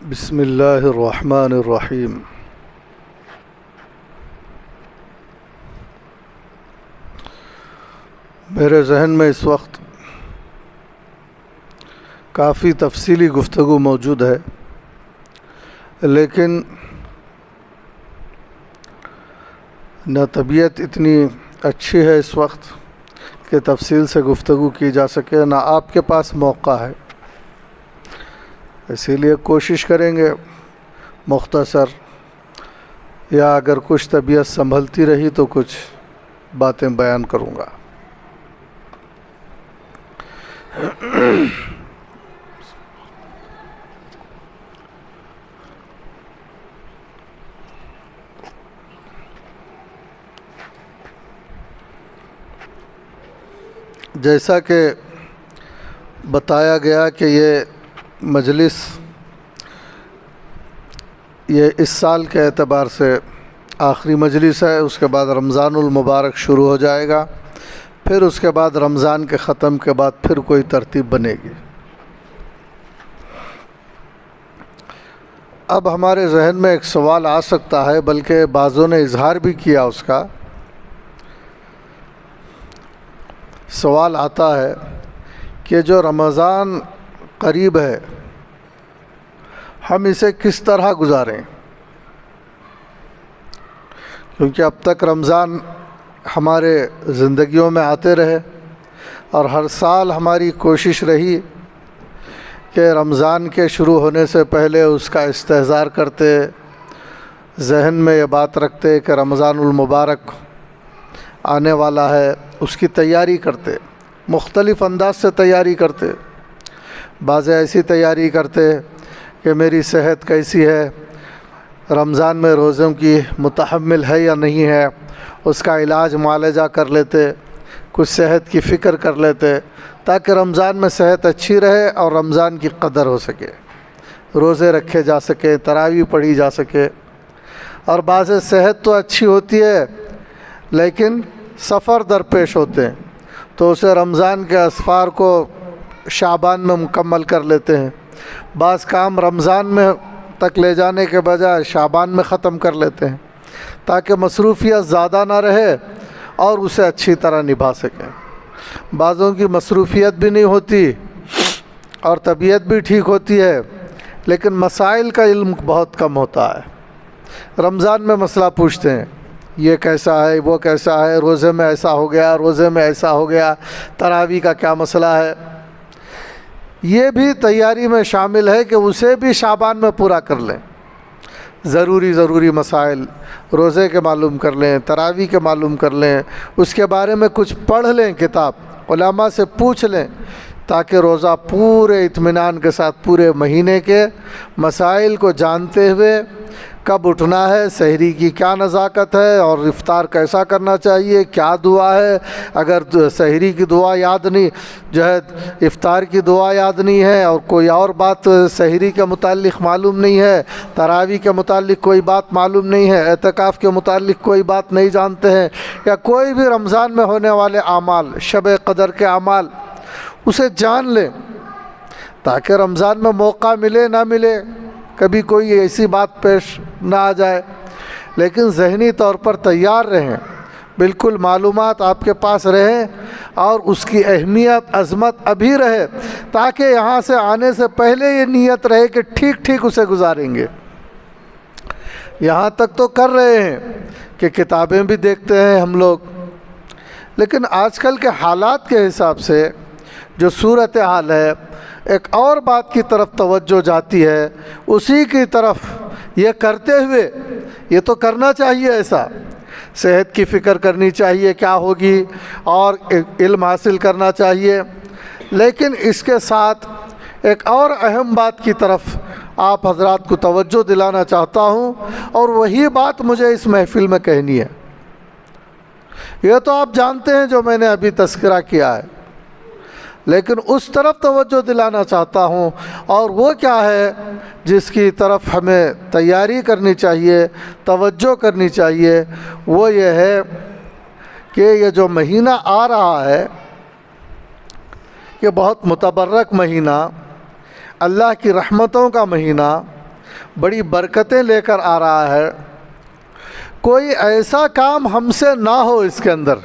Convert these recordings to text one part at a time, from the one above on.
بسم اللہ الرحمن الرحیم۔ میرے ذہن میں اس وقت کافی تفصیلی گفتگو موجود ہے، لیکن نہ طبیعت اتنی اچھی ہے اس وقت کہ تفصیل سے گفتگو کی جا سکے، نہ آپ کے پاس موقع ہے، اسی لیے کوشش کریں گے مختصر، یا اگر کچھ طبیعت سنبھلتی رہی تو کچھ باتیں بیان کروں گا۔ جیسا کہ بتایا گیا کہ یہ مجلس اس سال کے اعتبار سے آخری مجلس ہے، اس کے بعد رمضان المبارک شروع ہو جائے گا، پھر اس کے بعد رمضان کے ختم کے بعد پھر کوئی ترتیب بنے گی۔ اب ہمارے ذہن میں ایک سوال آ سکتا ہے، بلکہ بعضوں نے اظہار بھی کیا اس کا۔ سوال آتا ہے کہ جو رمضان قریب ہے ہم اسے کس طرح گزاریں، کیونکہ اب تک رمضان ہمارے زندگیوں میں آتے رہے اور ہر سال ہماری کوشش رہی کہ رمضان کے شروع ہونے سے پہلے اس کا استحضار کرتے، ذہن میں یہ بات رکھتے کہ رمضان المبارک آنے والا ہے، اس کی تیاری کرتے، مختلف انداز سے تیاری کرتے۔ بعض ایسی تیاری کرتے کہ میری صحت کیسی ہے، رمضان میں روزوں کی متحمل ہے یا نہیں ہے، اس کا علاج معالجہ کر لیتے، کچھ صحت کی فکر کر لیتے تاکہ رمضان میں صحت اچھی رہے اور رمضان کی قدر ہو سکے، روزے رکھے جا سکے، تراویح پڑھی جا سکے۔ اور بعض صحت تو اچھی ہوتی ہے لیکن سفر درپیش ہوتے ہیں تو اسے رمضان کے اسفار کو شعبان میں مکمل کر لیتے ہیں، بعض کام رمضان میں تک لے جانے کے بجائے شعبان میں ختم کر لیتے ہیں تاکہ مصروفیت زیادہ نہ رہے اور اسے اچھی طرح نبھا سکیں۔ بعضوں کی مصروفیت بھی نہیں ہوتی اور طبیعت بھی ٹھیک ہوتی ہے لیکن مسائل کا علم بہت کم ہوتا ہے۔ رمضان میں مسئلہ پوچھتے ہیں، یہ کیسا ہے، وہ کیسا ہے، روزے میں ایسا ہو گیا، روزے میں ایسا ہو گیا، تراویح کا کیا مسئلہ ہے۔ یہ بھی تیاری میں شامل ہے کہ اسے بھی شعبان میں پورا کر لیں۔ ضروری مسائل روزے کے معلوم کر لیں، تراویح کے معلوم کر لیں، اس کے بارے میں کچھ پڑھ لیں، کتاب علماء سے پوچھ لیں تاکہ روزہ پورے اطمینان کے ساتھ پورے مہینے کے مسائل کو جانتے ہوئے کب اٹھنا ہے، سحری کی کیا نزاکت ہے اور افطار کیسا کرنا چاہیے، کیا دعا ہے، اگر سحری کی دعا یاد نہیں، جو ہے افطار کی دعا یاد نہیں ہے اور کوئی اور بات سحری کے متعلق معلوم نہیں ہے، تراویح کے متعلق کوئی بات معلوم نہیں ہے، اعتکاف کے متعلق کوئی بات نہیں جانتے ہیں، یا کوئی بھی رمضان میں ہونے والے اعمال، شب قدر کے اعمال اسے جان لیں تاکہ رمضان میں موقع ملے نہ ملے کبھی کوئی ایسی بات پیش نہ آ جائے، لیکن ذہنی طور پر تیار رہیں، بالکل معلومات آپ کے پاس رہیں اور اس کی اہمیت عظمت ابھی رہے تاکہ یہاں سے آنے سے پہلے یہ نیت رہے کہ ٹھیک اسے گزاریں گے۔ یہاں تک تو کر رہے ہیں کہ کتابیں بھی دیکھتے ہیں ہم لوگ، لیکن آج کل کے حالات کے حساب سے جو صورتحال ہے ایک اور بات کی طرف توجہ جاتی ہے، اسی کی طرف یہ کرتے ہوئے یہ تو کرنا چاہیے، ایسا صحت کی فکر کرنی چاہیے کیا ہوگی اور علم حاصل کرنا چاہیے، لیکن اس کے ساتھ ایک اور اہم بات کی طرف آپ حضرات کو توجہ دلانا چاہتا ہوں اور وہی بات مجھے اس محفل میں کہنی ہے۔ یہ تو آپ جانتے ہیں جو میں نے ابھی تذکرہ کیا ہے، لیکن اس طرف توجہ دلانا چاہتا ہوں، اور وہ کیا ہے جس کی طرف ہمیں تیاری کرنی چاہیے، توجہ کرنی چاہیے، وہ یہ ہے کہ یہ جو مہینہ آ رہا ہے یہ بہت متبرک مہینہ، اللہ کی رحمتوں کا مہینہ، بڑی برکتیں لے کر آ رہا ہے۔ کوئی ایسا کام ہم سے نہ ہو اس کے اندر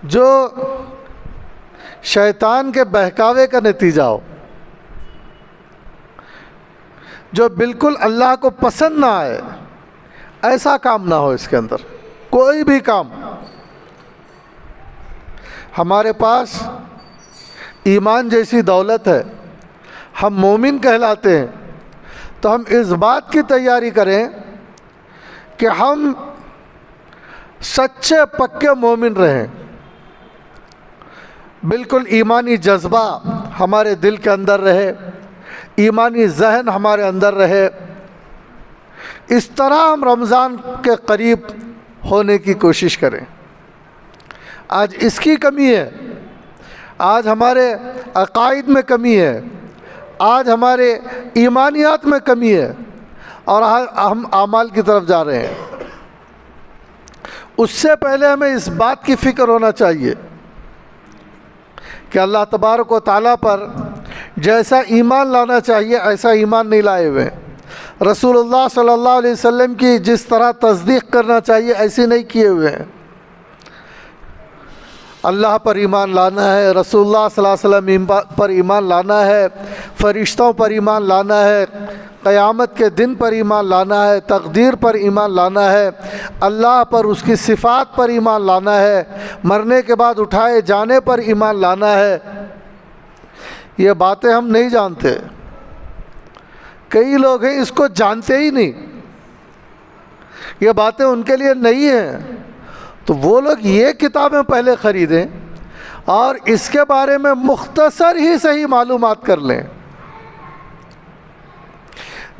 جو شیطان کے بہکاوے کا نتیجہ ہو، جو بالکل اللہ کو پسند نہ آئے، ایسا کام نہ ہو اس کے اندر، کوئی بھی کام۔ ہمارے پاس ایمان جیسی دولت ہے، ہم مومن کہلاتے ہیں، تو ہم اس بات کی تیاری کریں کہ ہم سچے پکے مومن رہیں، بالکل ایمانی جذبہ ہمارے دل کے اندر رہے، ایمانی ذہن ہمارے اندر رہے۔ اس طرح ہم رمضان کے قریب ہونے کی کوشش کریں۔ آج اس کی کمی ہے، آج ہمارے عقائد میں کمی ہے، آج ہمارے ایمانیات میں کمی ہے، اور ہم اعمال کی طرف جا رہے ہیں۔ اس سے پہلے ہمیں اس بات کی فکر ہونا چاہیے کہ اللہ تبارک و تعالیٰ پر جیسا ایمان لانا چاہیے ایسا ایمان نہیں لائے ہوئے، رسول اللہ صلی اللہ علیہ وسلم کی جس طرح تصدیق کرنا چاہیے ایسی نہیں کیے ہوئے ہیں۔ اللہ پر ایمان لانا ہے، رسول اللہ صلی اللہ علیہ وسلم پر ایمان لانا ہے، فرشتوں پر ایمان لانا ہے، قیامت کے دن پر ایمان لانا ہے، تقدیر پر ایمان لانا ہے، اللہ پر، اس کی صفات پر ایمان لانا ہے، مرنے کے بعد اٹھائے جانے پر ایمان لانا ہے۔ یہ باتیں ہم نہیں جانتے، کئی لوگ ہیں اس کو جانتے ہی نہیں، یہ باتیں ان کے لیے نہیں ہیں۔ تو وہ لوگ یہ کتابیں پہلے خریدیں اور اس کے بارے میں مختصر ہی صحیح معلومات کر لیں۔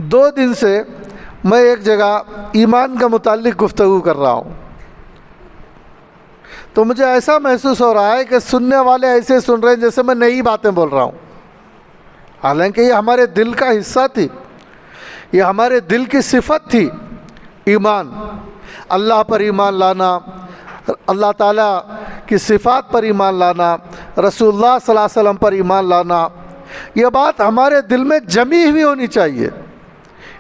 2 دن سے میں ایک جگہ ایمان کے متعلق گفتگو کر رہا ہوں، تو مجھے ایسا محسوس ہو رہا ہے کہ سننے والے ایسے سن رہے ہیں جیسے میں نئی باتیں بول رہا ہوں، حالانکہ یہ ہمارے دل کا حصہ تھی، یہ ہمارے دل کی صفت تھی، ایمان، اللہ پر ایمان لانا، اللہ تعالیٰ کی صفات پر ایمان لانا، رسول اللہ صلی اللہ علیہ وسلم پر ایمان لانا۔ یہ بات ہمارے دل میں جمی ہوئی ہونی چاہیے،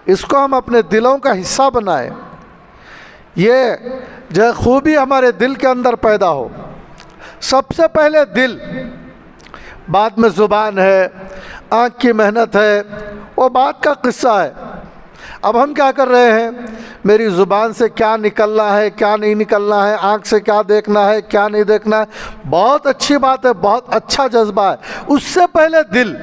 اس کو ہم اپنے دلوں کا حصہ بنائیں، یہ جو خوبی ہمارے دل کے اندر پیدا ہو۔ سب سے پہلے دل، بعد میں زبان ہے، آنکھ کی محنت ہے، وہ بات کا قصہ ہے۔ اب ہم کیا کر رہے ہیں؟ میری زبان سے کیا نکلنا ہے، کیا نہیں نکلنا ہے، آنکھ سے کیا دیکھنا ہے، کیا نہیں دیکھنا ہے، بہت اچھی بات ہے، بہت اچھا جذبہ ہے۔ اس سے پہلے دل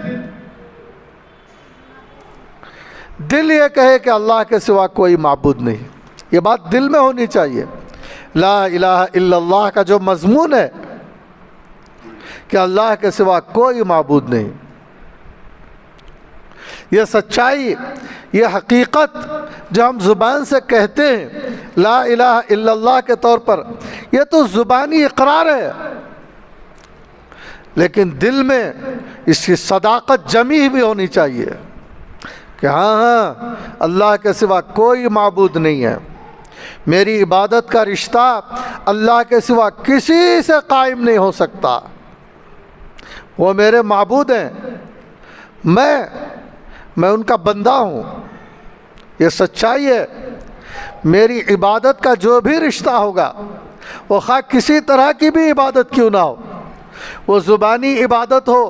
یہ کہے کہ اللہ کے سوا کوئی معبود نہیں، یہ بات دل میں ہونی چاہیے۔ لا الہ الا اللہ کا جو مضمون ہے کہ اللہ کے سوا کوئی معبود نہیں، یہ سچائی، یہ حقیقت جو ہم زبان سے کہتے ہیں لا الہ الا اللہ کے طور پر، یہ تو زبانی اقرار ہے، لیکن دل میں اس کی صداقت جمی ہوئی ہونی چاہیے کہ ہاں اللہ کے سوا کوئی معبود نہیں ہے، میری عبادت کا رشتہ اللہ کے سوا کسی سے قائم نہیں ہو سکتا، وہ میرے معبود ہیں، میں ان کا بندہ ہوں، یہ سچائی ہے۔ میری عبادت کا جو بھی رشتہ ہوگا وہ خواہ کسی طرح کی بھی عبادت کیوں نہ ہو، وہ زبانی عبادت ہو،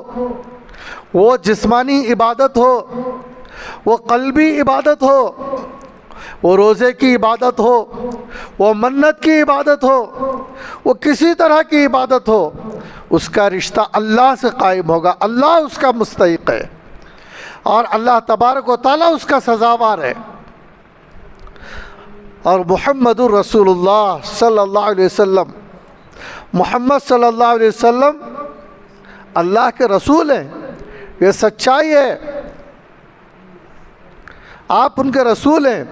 وہ جسمانی عبادت ہو، وہ قلبی عبادت ہو، وہ روزے کی عبادت ہو، وہ منت کی عبادت ہو، وہ کسی طرح کی عبادت ہو، اس کا رشتہ اللہ سے قائم ہوگا، اللہ اس کا مستحق ہے اور اللہ تبارک و تعالیٰ اس کا سزاوار ہے۔ اور محمد الرسول اللہ صلی اللہ علیہ وسلم، محمد صلی اللہ علیہ وسلم اللہ کے رسول ہیں، یہ سچائی ہے، آپ ان کے رسول ہیں۔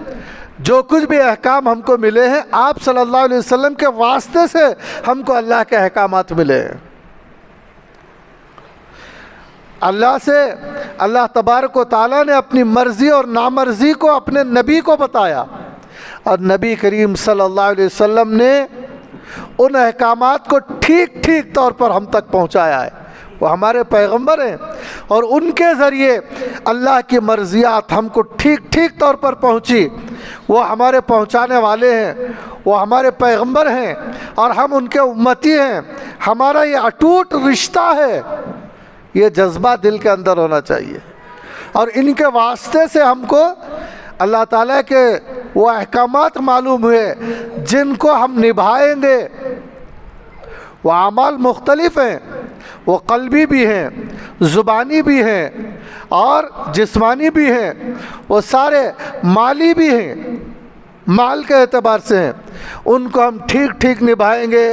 جو کچھ بھی احکام ہم کو ملے ہیں آپ صلی اللہ علیہ وسلم کے واسطے سے ہم کو اللہ کے احکامات ملے ہیں۔ اللہ تبارک و تعالیٰ نے اپنی مرضی اور نامرضی کو اپنے نبی کو بتایا، اور نبی کریم صلی اللہ علیہ وسلم نے ان احکامات کو ٹھیک ٹھیک طور پر ہم تک پہنچایا ہے۔ وہ ہمارے پیغمبر ہیں اور ان کے ذریعے اللہ کی مرضیات ہم کو ٹھیک ٹھیک طور پر پہنچی۔ وہ ہمارے پہنچانے والے ہیں، وہ ہمارے پیغمبر ہیں اور ہم ان کے امتی ہیں۔ ہمارا یہ اٹوٹ رشتہ ہے، یہ جذبہ دل کے اندر ہونا چاہیے، اور ان کے واسطے سے ہم کو اللہ تعالیٰ کے وہ احکامات معلوم ہوئے جن کو ہم نبھائیں گے۔ وہ اعمال مختلف ہیں، وہ قلبی بھی ہیں، زبانی بھی ہیں اور جسمانی بھی ہیں، وہ سارے مالی بھی ہیں، مال کے اعتبار سے ہیں۔ ان کو ہم ٹھیک ٹھیک نبھائیں گے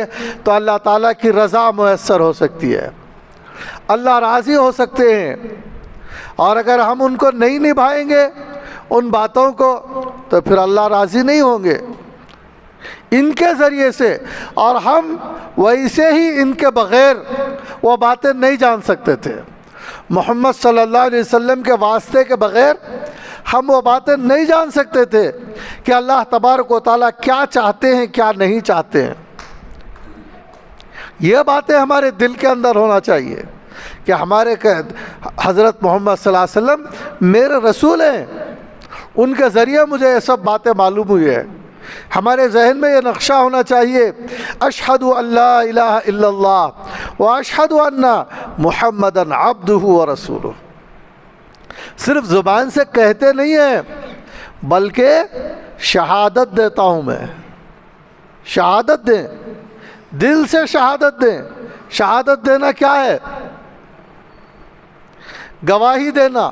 تو اللہ تعالیٰ کی رضا میسر ہو سکتی ہے، اللہ راضی ہو سکتے ہیں۔ اور اگر ہم ان کو نہیں نبھائیں گے ان باتوں کو تو پھر اللہ راضی نہیں ہوں گے ان کے ذریعے سے، اور ہم ویسے ہی ان کے بغیر وہ باتیں نہیں جان سکتے تھے۔ محمد صلی اللہ علیہ وسلم کے واسطے کے بغیر ہم وہ باتیں نہیں جان سکتے تھے کہ اللہ تبارک و تعالیٰ کیا چاہتے ہیں کیا نہیں چاہتے ہیں۔ یہ باتیں ہمارے دل کے اندر ہونا چاہیے کہ ہمارے حضرت محمد صلی اللہ علیہ وسلم میرے رسول ہیں، ان کے ذریعے مجھے یہ سب باتیں معلوم ہوئی ہیں۔ ہمارے ذہن میں یہ نقشہ ہونا چاہیے، اشہد ان لا الہ الا اللہ واشہد ان محمدا عبدہ ورسولہ۔ صرف زبان سے کہتے نہیں ہیں بلکہ شہادت دیتا ہوں میں۔ شہادت دیں، دل سے شہادت دیں۔ شہادت دینا کیا ہے؟ گواہی دینا،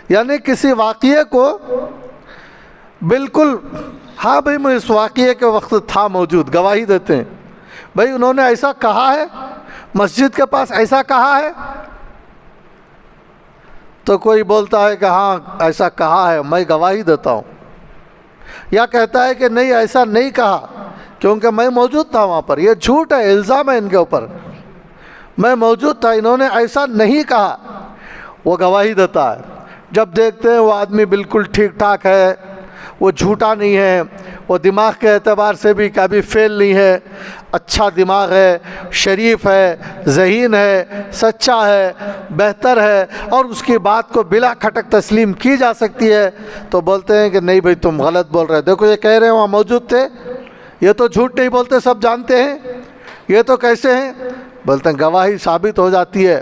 یعنی کسی واقعے کو بالکل ہاں بھائی میں اس واقعے کے وقت تھا موجود، گواہی دیتے ہیں بھائی انہوں نے ایسا کہا ہے، مسجد کے پاس ایسا کہا ہے، تو کوئی بولتا ہے کہ ہاں ایسا کہا ہے میں گواہی دیتا ہوں، یا کہتا ہے کہ نہیں ایسا نہیں کہا کیونکہ میں موجود تھا وہاں پر۔ یہ جھوٹ ہے، الزام ہے ان کے اوپر، میں موجود تھا، انہوں نے ایسا نہیں کہا۔ وہ گواہی دیتا ہے۔ جب دیکھتے ہیں وہ آدمی بالکل ٹھیک ٹھاک ہے، وہ جھوٹا نہیں ہے، وہ دماغ کے اعتبار سے بھی کبھی فیل نہیں ہے، اچھا دماغ ہے، شریف ہے، ذہین ہے، سچا ہے، بہتر ہے، اور اس کی بات کو بلا کھٹک تسلیم کی جا سکتی ہے، تو بولتے ہیں کہ نہیں بھائی تم غلط بول رہے، دیکھو یہ کہہ رہے ہیں وہاں موجود تھے، یہ تو جھوٹ نہیں بولتے، سب جانتے ہیں، یہ تو کیسے ہیں؟ بولتے ہیں گواہی ثابت ہو جاتی ہے،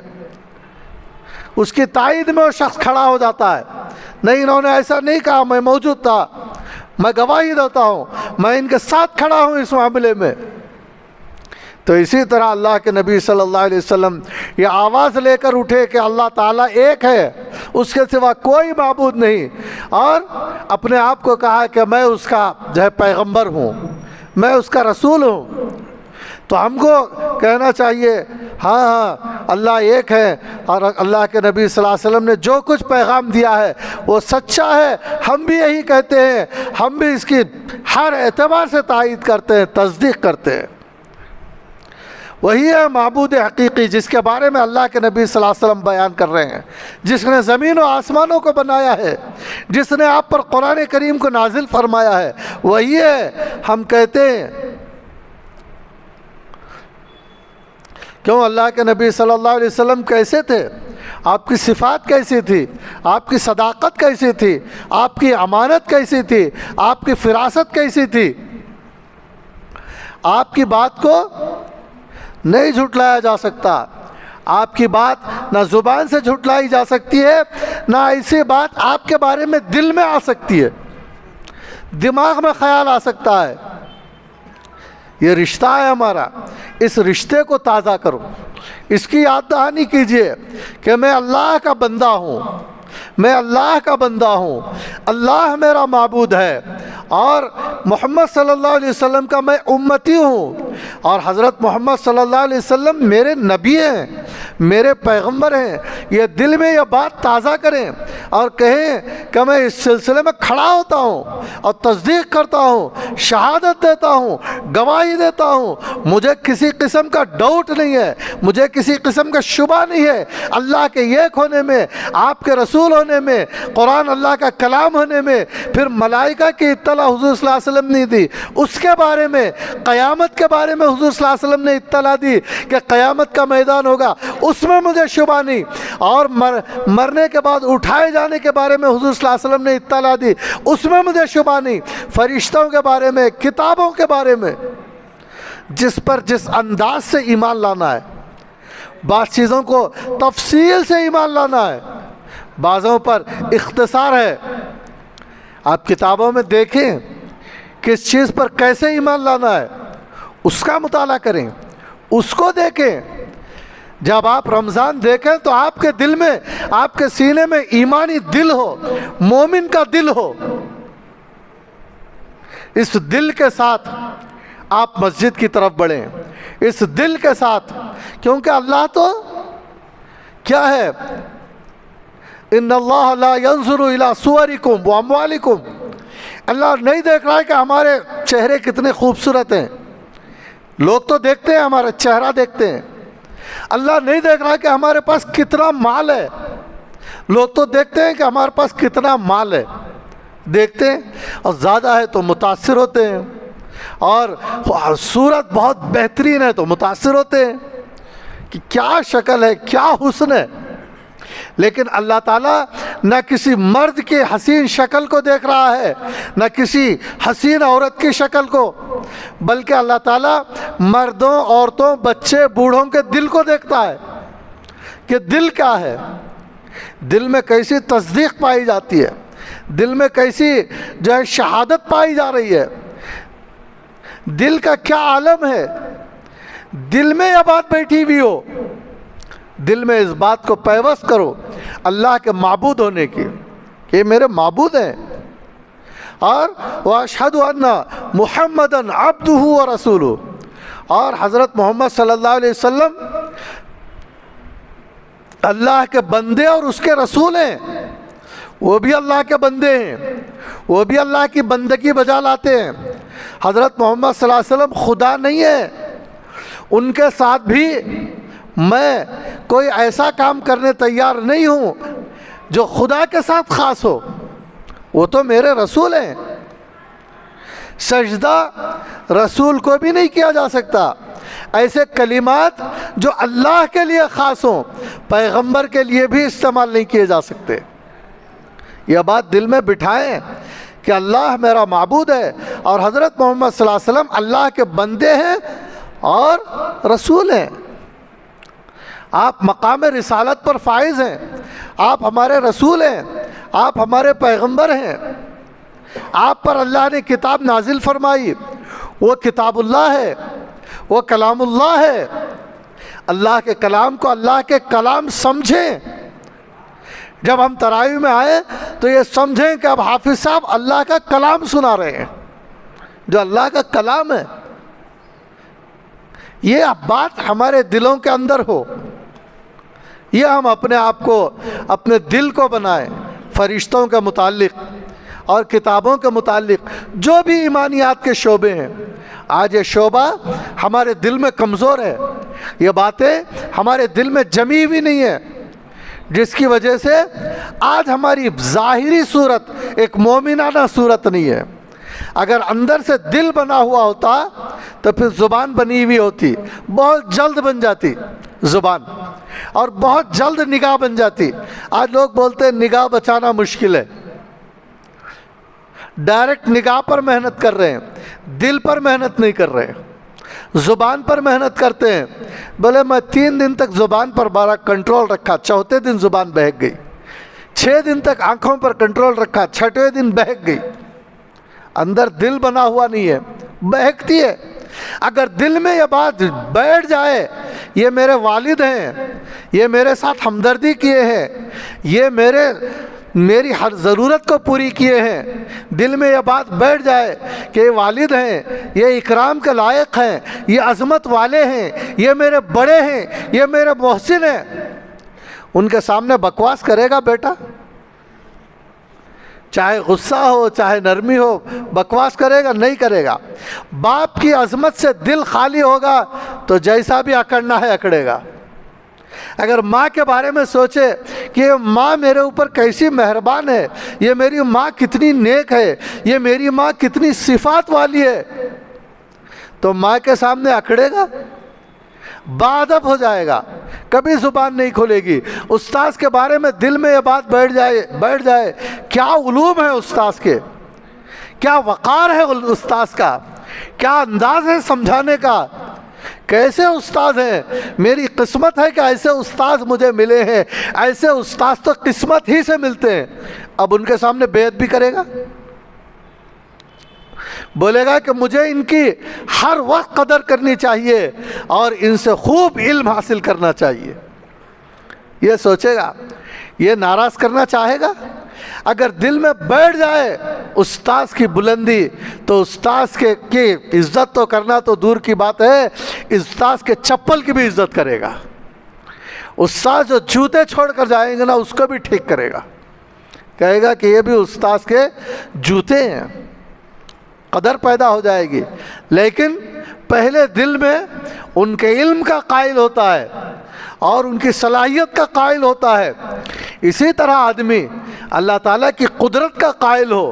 اس کی تائید میں وہ شخص کھڑا ہو جاتا ہے، نہیں انہوں نے ایسا نہیں کہا، میں موجود تھا، میں گواہی دیتا ہوں، میں ان کے ساتھ کھڑا ہوں اس معاملے میں۔ تو اسی طرح اللہ کے نبی صلی اللہ علیہ وسلم یہ آواز لے کر اٹھے کہ اللہ تعالیٰ ایک ہے، اس کے سوا کوئی معبود نہیں، اور اپنے آپ کو کہا کہ میں اس کا پیغمبر ہوں، میں اس کا رسول ہوں۔ تو ہم کو کہنا چاہیے ہاں ہاں اللہ ایک ہے، اور اللہ کے نبی صلی اللہ علیہ وسلم نے جو کچھ پیغام دیا ہے وہ سچا ہے، ہم بھی یہی کہتے ہیں، ہم بھی اس کی ہر اعتبار سے تائید کرتے ہیں، تصدیق کرتے ہیں۔ وہی ہے معبود حقیقی جس کے بارے میں اللہ کے نبی صلی اللہ علیہ وسلم بیان کر رہے ہیں، جس نے زمین و آسمانوں کو بنایا ہے، جس نے آپ پر قرآن کریم کو نازل فرمایا ہے، وہی ہے۔ ہم کہتے ہیں کیوں اللہ کے نبی صلی اللہ علیہ وسلم کیسے تھے، آپ کی صفات کیسی تھی، آپ کی صداقت کیسی تھی، آپ کی امانت کیسی تھی، آپ کی فراست کیسی تھی، آپ کی بات کو نہیں جھٹلایا جا سکتا، آپ کی بات نہ زبان سے جھٹلائی جا سکتی ہے، نہ ایسی بات آپ کے بارے میں دل میں آ سکتی ہے، دماغ میں خیال آ سکتا ہے۔ یہ رشتہ ہے ہمارا، اس رشتے کو تازہ کرو، اس کی یاد دہانی کیجئے کہ میں اللہ کا بندہ ہوں، میں اللہ کا بندہ ہوں، اللہ میرا معبود ہے، اور محمد صلی اللہ علیہ وسلم کا میں امتی ہوں، اور حضرت محمد صلی اللہ علیہ وسلم میرے نبی ہیں، میرے پیغمبر ہیں، یہ دل میں یہ بات تازہ کریں اور کہیں کہ میں اس سلسلے میں کھڑا ہوتا ہوں اور تصدیق کرتا ہوں، شہادت دیتا ہوں، گواہی دیتا ہوں، مجھے کسی قسم کا ڈاؤٹ نہیں ہے، مجھے کسی قسم کا شبہ نہیں ہے اللہ کے ایک ہونے میں، آپ کے رسول ہونے میں، قرآن اللہ کا کلام ہونے میں۔ پھر ملائکہ کی اطلاع حضور صلی اللہ علیہ وسلم نے دی، اس کے بارے میں، قیامت کے بارے میں حضور صلی اللہ علیہ وسلم نے اطلاع دی کہ قیامت کا میدان ہوگا، اس میں مجھے شبہ نہیں، اور مرنے کے بعد اٹھائے جانے کے بارے میں حضور صلی اللہ علیہ وسلم نے اطلاع دی، اس میں مجھے شبہ نہیں، فرشتوں کے بارے میں، کتابوں کے بارے میں، جس پر جس انداز سے ایمان لانا ہے، بعض چیزوں کو تفصیل سے ایمان لانا ہے، بعضوں پر اختصار ہے۔ آپ کتابوں میں دیکھیں کس چیز پر کیسے ایمان لانا ہے، اس کا مطالعہ کریں، اس کو دیکھیں۔ جب آپ رمضان دیکھیں تو آپ کے دل میں، آپ کے سینے میں ایمانی دل ہو، مومن کا دل ہو، اس دل کے ساتھ آپ مسجد کی طرف بڑھیں، اس دل کے ساتھ، کیونکہ اللہ تو کیا ہے، ان اللہ لا ينظر الى صورکم واموالکم، اللہ نہیں دیکھ رہا ہے کہ ہمارے چہرے کتنے خوبصورت ہیں، لوگ تو دیکھتے ہیں، ہمارا چہرہ دیکھتے ہیں، اللہ نہیں دیکھ رہا ہے کہ ہمارے پاس کتنا مال ہے، لوگ تو دیکھتے ہیں کہ ہمارے پاس کتنا مال ہے، دیکھتے ہیں، اور زیادہ ہے تو متاثر ہوتے ہیں، اور صورت بہت بہترین ہے تو متاثر ہوتے ہیں کہ کیا شکل ہے، کیا حسن ہے۔ لیکن اللہ تعالیٰ نہ کسی مرد کے حسین شکل کو دیکھ رہا ہے، نہ کسی حسین عورت کی شکل کو، بلکہ اللہ تعالیٰ مردوں، عورتوں، بچے، بوڑھوں کے دل کو دیکھتا ہے کہ دل کیا ہے، دل میں کیسی تصدیق پائی جاتی ہے، دل میں کیسی جو ہے شہادت پائی جا رہی ہے، دل کا کیا عالم ہے، دل میں یہ بات بیٹھی ہوئی ہو، دل میں اس بات کو پیوست کرو اللہ کے معبود ہونے کی کہ یہ میرے معبود ہیں، اور واشہد ان محمدا عبدہ ورسولہ، اور حضرت محمد صلی اللہ علیہ وسلم اللہ کے بندے اور اس کے رسول ہیں، وہ بھی اللہ کے بندے ہیں، وہ بھی اللہ کی بندگی بجا لاتے ہیں۔ حضرت محمد صلی اللہ علیہ وسلم خدا نہیں ہے، ان کے ساتھ بھی میں کوئی ایسا کام کرنے تیار نہیں ہوں جو خدا کے ساتھ خاص ہو، وہ تو میرے رسول ہیں۔ سجدہ رسول کو بھی نہیں کیا جا سکتا، ایسے کلمات جو اللہ کے لیے خاص ہوں پیغمبر کے لیے بھی استعمال نہیں کیے جا سکتے۔ یہ بات دل میں بٹھائیں کہ اللہ میرا معبود ہے، اور حضرت محمد صلی اللہ علیہ وسلم اللہ کے بندے ہیں اور رسول ہیں۔ آپ مقام رسالت پر فائز ہیں، آپ ہمارے رسول ہیں، آپ ہمارے پیغمبر ہیں، آپ پر اللہ نے کتاب نازل فرمائی، وہ کتاب اللہ ہے، وہ کلام اللہ ہے۔ اللہ کے کلام کو اللہ کے کلام سمجھیں۔ جب ہم تراویح میں آئے تو یہ سمجھیں کہ اب حافظ صاحب اللہ کا کلام سنا رہے ہیں، جو اللہ کا کلام ہے، یہ بات ہمارے دلوں کے اندر ہو، یہ ہم اپنے آپ کو، اپنے دل کو بنائیں فرشتوں کے متعلق اور کتابوں کے متعلق جو بھی ایمانیات کے شعبے ہیں۔ آج یہ شعبہ ہمارے دل میں کمزور ہے، یہ باتیں ہمارے دل میں جمی ہوئی نہیں ہے، جس کی وجہ سے آج ہماری ظاہری صورت ایک مومنانہ صورت نہیں ہے۔ اگر اندر سے دل بنا ہوا ہوتا تو پھر زبان بنی ہوئی ہوتی، بہت جلد بن جاتی زبان، اور بہت جلد نگاہ بن جاتی۔ آج لوگ بولتے ہیں نگاہ بچانا مشکل ہے، ڈائریکٹ نگاہ پر محنت کر رہے ہیں، دل پر محنت نہیں کر رہے، زبان پر محنت کرتے ہیں۔ بولے میں 3 دن تک زبان پر بارہ کنٹرول رکھا، چوتھے دن زبان بہک گئی، 6 دن تک آنکھوں پر کنٹرول رکھا، 6ویں دن بہک گئی۔ اندر دل بنا ہوا نہیں ہے، بہکتی ہے۔ اگر دل میں یہ بات بیٹھ جائے، یہ میرے والد ہیں، یہ میرے ساتھ ہمدردی کیے ہیں، یہ میرے میری ہر ضرورت کو پوری کیے ہیں، دل میں یہ بات بیٹھ جائے کہ یہ والد ہیں، یہ اکرام کے لائق ہیں، یہ عظمت والے ہیں، یہ میرے بڑے ہیں، یہ میرے محسن ہیں، ان کے سامنے بکواس کرے گا بیٹا؟ چاہے غصہ ہو چاہے نرمی ہو، بکواس کرے گا؟ نہیں کرے گا۔ باپ کی عظمت سے دل خالی ہوگا تو جیسا بھی اکڑنا ہے اکڑے گا۔ اگر ماں کے بارے میں سوچے کہ یہ ماں میرے اوپر کیسی مہربان ہے، یہ میری ماں کتنی نیک ہے، یہ میری ماں کتنی صفات والی ہے، تو ماں کے سامنے اکڑے گا، باادب ہو جائے گا، کبھی زبان نہیں کھلے گی۔ استاذ کے بارے میں دل میں یہ بات بیٹھ جائے کیا علوم ہے استاذ کے، کیا وقار ہے استاذ کا، کیا انداز ہے سمجھانے کا، کیسے استاذ ہیں، میری قسمت ہے کہ ایسے استاذ مجھے ملے ہیں، ایسے استاذ تو قسمت ہی سے ملتے ہیں۔ اب ان کے سامنے بیعت بھی کرے گا، بولے گا کہ مجھے ان کی ہر وقت قدر کرنی چاہیے اور ان سے خوب علم حاصل کرنا چاہیے، یہ سوچے گا، یہ ناراض کرنا چاہے گا؟ اگر دل میں بیٹھ جائے استاذ کی بلندی تو استاذ کی عزت تو کرنا تو دور کی بات ہے، استاذ کے چپل کی بھی عزت کرے گا۔ استاذ جو جوتے چھوڑ کر جائیں گے نا اس کو بھی ٹھیک کرے گا، کہے گا کہ یہ بھی استاذ کے جوتے ہیں، قدر پیدا ہو جائے گی۔ لیکن پہلے دل میں ان کے علم کا قائل ہوتا ہے اور ان کی صلاحیت کا قائل ہوتا ہے۔ اسی طرح آدمی اللہ تعالیٰ کی قدرت کا قائل ہو،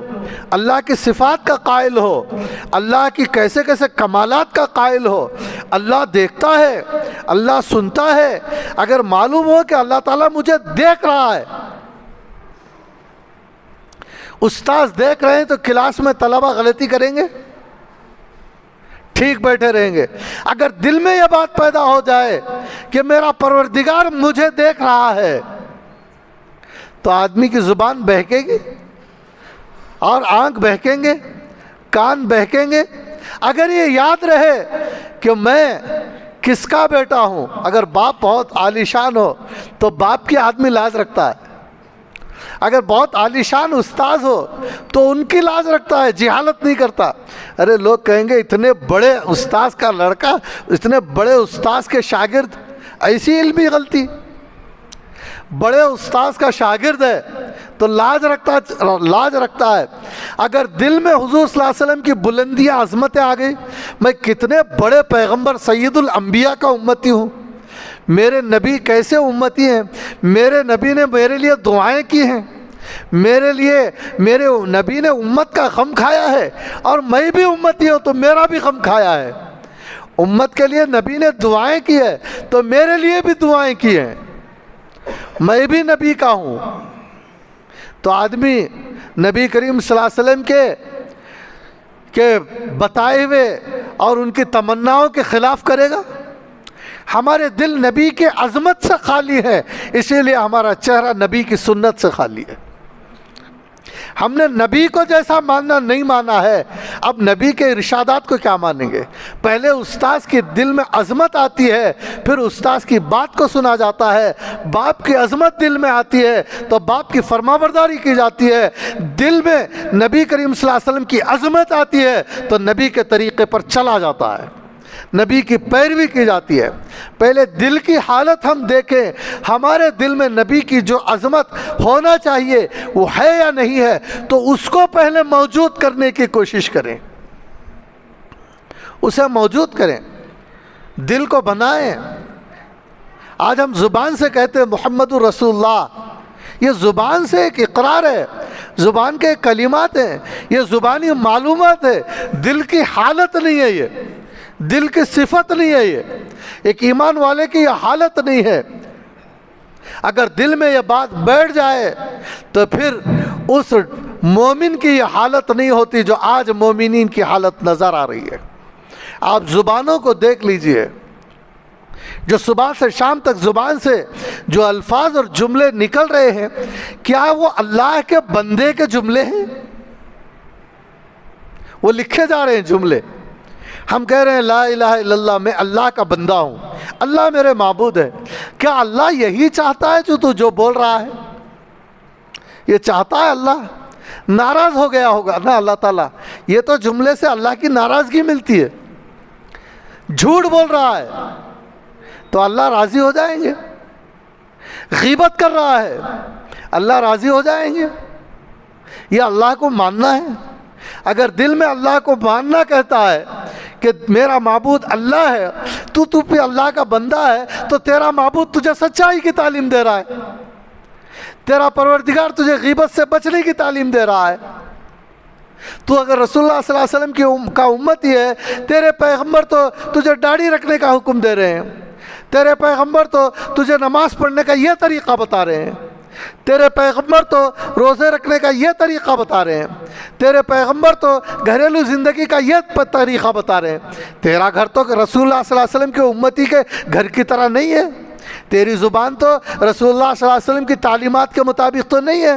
اللہ کی صفات کا قائل ہو، اللہ کی کیسے کیسے کمالات کا قائل ہو، اللہ دیکھتا ہے، اللہ سنتا ہے، اگر معلوم ہو کہ اللہ تعالیٰ مجھے دیکھ رہا ہے۔ استاذ دیکھ رہے ہیں تو کلاس میں طلبہ غلطی کریں گے؟ ٹھیک بیٹھے رہیں گے۔ اگر دل میں یہ بات پیدا ہو جائے کہ میرا پروردگار مجھے دیکھ رہا ہے تو آدمی کی زبان بہکے گی اور آنکھ بہکیں گے، کان بہکیں گے۔ اگر یہ یاد رہے کہ میں کس کا بیٹا ہوں، اگر باپ بہت عالیشان ہو تو باپ کی آدمی لاج رکھتا ہے، اگر بہت عالیشان استاذ ہو تو ان کی لاج رکھتا ہے، جہالت نہیں کرتا۔ ارے لوگ کہیں گے اتنے بڑے استاذ کا لڑکا، اتنے بڑے استاذ کے شاگرد، ایسی علمی غلطی، بڑے استاذ کا شاگرد ہے تو لاج رکھتا ہے۔ اگر دل میں حضور صلی اللہ علیہ وسلم کی بلندیاں عظمتیں آ گئی، میں کتنے بڑے پیغمبر سید الانبیاء کا امتی ہوں، میرے نبی کیسے امتی ہیں، میرے نبی نے میرے لیے دعائیں کی ہیں، میرے نبی نے امت کا غم کھایا ہے، اور میں بھی امتی ہوں تو میرا بھی غم کھایا ہے۔ امت کے لیے نبی نے دعائیں کی ہے تو میرے لیے بھی دعائیں کی ہیں، میں بھی نبی کا ہوں۔ تو آدمی نبی کریم صلی اللہ علیہ وسلم کے بتائے ہوئے اور ان کی تمناؤں کے خلاف کرے گا؟ ہمارے دل نبی کے عظمت سے خالی ہے، اسی لیے ہمارا چہرہ نبی کی سنت سے خالی ہے۔ ہم نے نبی کو جیسا ماننا نہیں مانا ہے، اب نبی کے ارشادات کو کیا مانیں گے؟ پہلے استاذ کے دل میں عظمت آتی ہے، پھر استاذ کی بات کو سنا جاتا ہے، باپ کی عظمت دل میں آتی ہے تو باپ کی فرمانبرداری کی جاتی ہے، دل میں نبی کریم صلی اللہ علیہ وسلم کی عظمت آتی ہے تو نبی کے طریقے پر چلا جاتا ہے، نبی کی پیروی کی جاتی ہے۔ پہلے دل کی حالت ہم دیکھیں، ہمارے دل میں نبی کی جو عظمت ہونا چاہیے وہ ہے یا نہیں ہے، تو اس کو پہلے موجود کرنے کی کوشش کریں، اسے موجود کریں، دل کو بنائیں۔ آج ہم زبان سے کہتے ہیں محمد رسول اللہ، یہ زبان سے ایک اقرار ہے، زبان کے کلمات ہیں، یہ زبانی معلومات ہے، دل کی حالت نہیں ہے، یہ دل کی صفت نہیں ہے، یہ ایک ایمان والے کی یہ حالت نہیں ہے۔ اگر دل میں یہ بات بیٹھ جائے تو پھر اس مومن کی یہ حالت نہیں ہوتی جو آج مومنین کی حالت نظر آ رہی ہے۔ آپ زبانوں کو دیکھ لیجئے، جو صبح سے شام تک زبان سے جو الفاظ اور جملے نکل رہے ہیں، کیا وہ اللہ کے بندے کے جملے ہیں؟ وہ لکھے جا رہے ہیں جملے، ہم کہہ رہے ہیں لا الہ الا اللہ، میں اللہ کا بندہ ہوں، اللہ میرے معبود ہے۔ کیا اللہ یہی چاہتا ہے جو تو بول رہا ہے؟ یہ چاہتا ہے اللہ؟ ناراض ہو گیا ہوگا نا اللہ تعالیٰ. یہ تو جملے سے اللہ کی ناراضگی ملتی ہے. جھوٹ بول رہا ہے تو اللہ راضی ہو جائیں گے. غیبت کر رہا ہے اللہ راضی ہو جائیں گے. یہ اللہ کو ماننا ہے. اگر دل میں اللہ کو ماننا کہتا ہے کہ میرا معبود اللہ ہے، تو بھی اللہ کا بندہ ہے، تو تیرا معبود تجھے سچائی کی تعلیم دے رہا ہے. تیرا پروردگار تجھے غیبت سے بچنے کی تعلیم دے رہا ہے. تو اگر رسول اللہ صلی اللہ علیہ وسلم کا امتی ہے، تیرے پیغمبر تو تجھے داڑھی رکھنے کا حکم دے رہے ہیں. تیرے پیغمبر تو تجھے نماز پڑھنے کا یہ طریقہ بتا رہے ہیں. تیرے پیغمبر تو روزے رکھنے کا یہ طریقہ بتا رہے ہیں. تیرے پیغمبر تو گھریلو زندگی کا یہ طریقہ بتا رہے ہیں. تیرا گھر تو رسول اللہ صلی اللہ علیہ وسلم کے امتی کے گھر کی طرح نہیں ہے. تیری زبان تو رسول اللہ صلی اللہ علیہ وسلم کی تعلیمات کے مطابق تو نہیں ہے.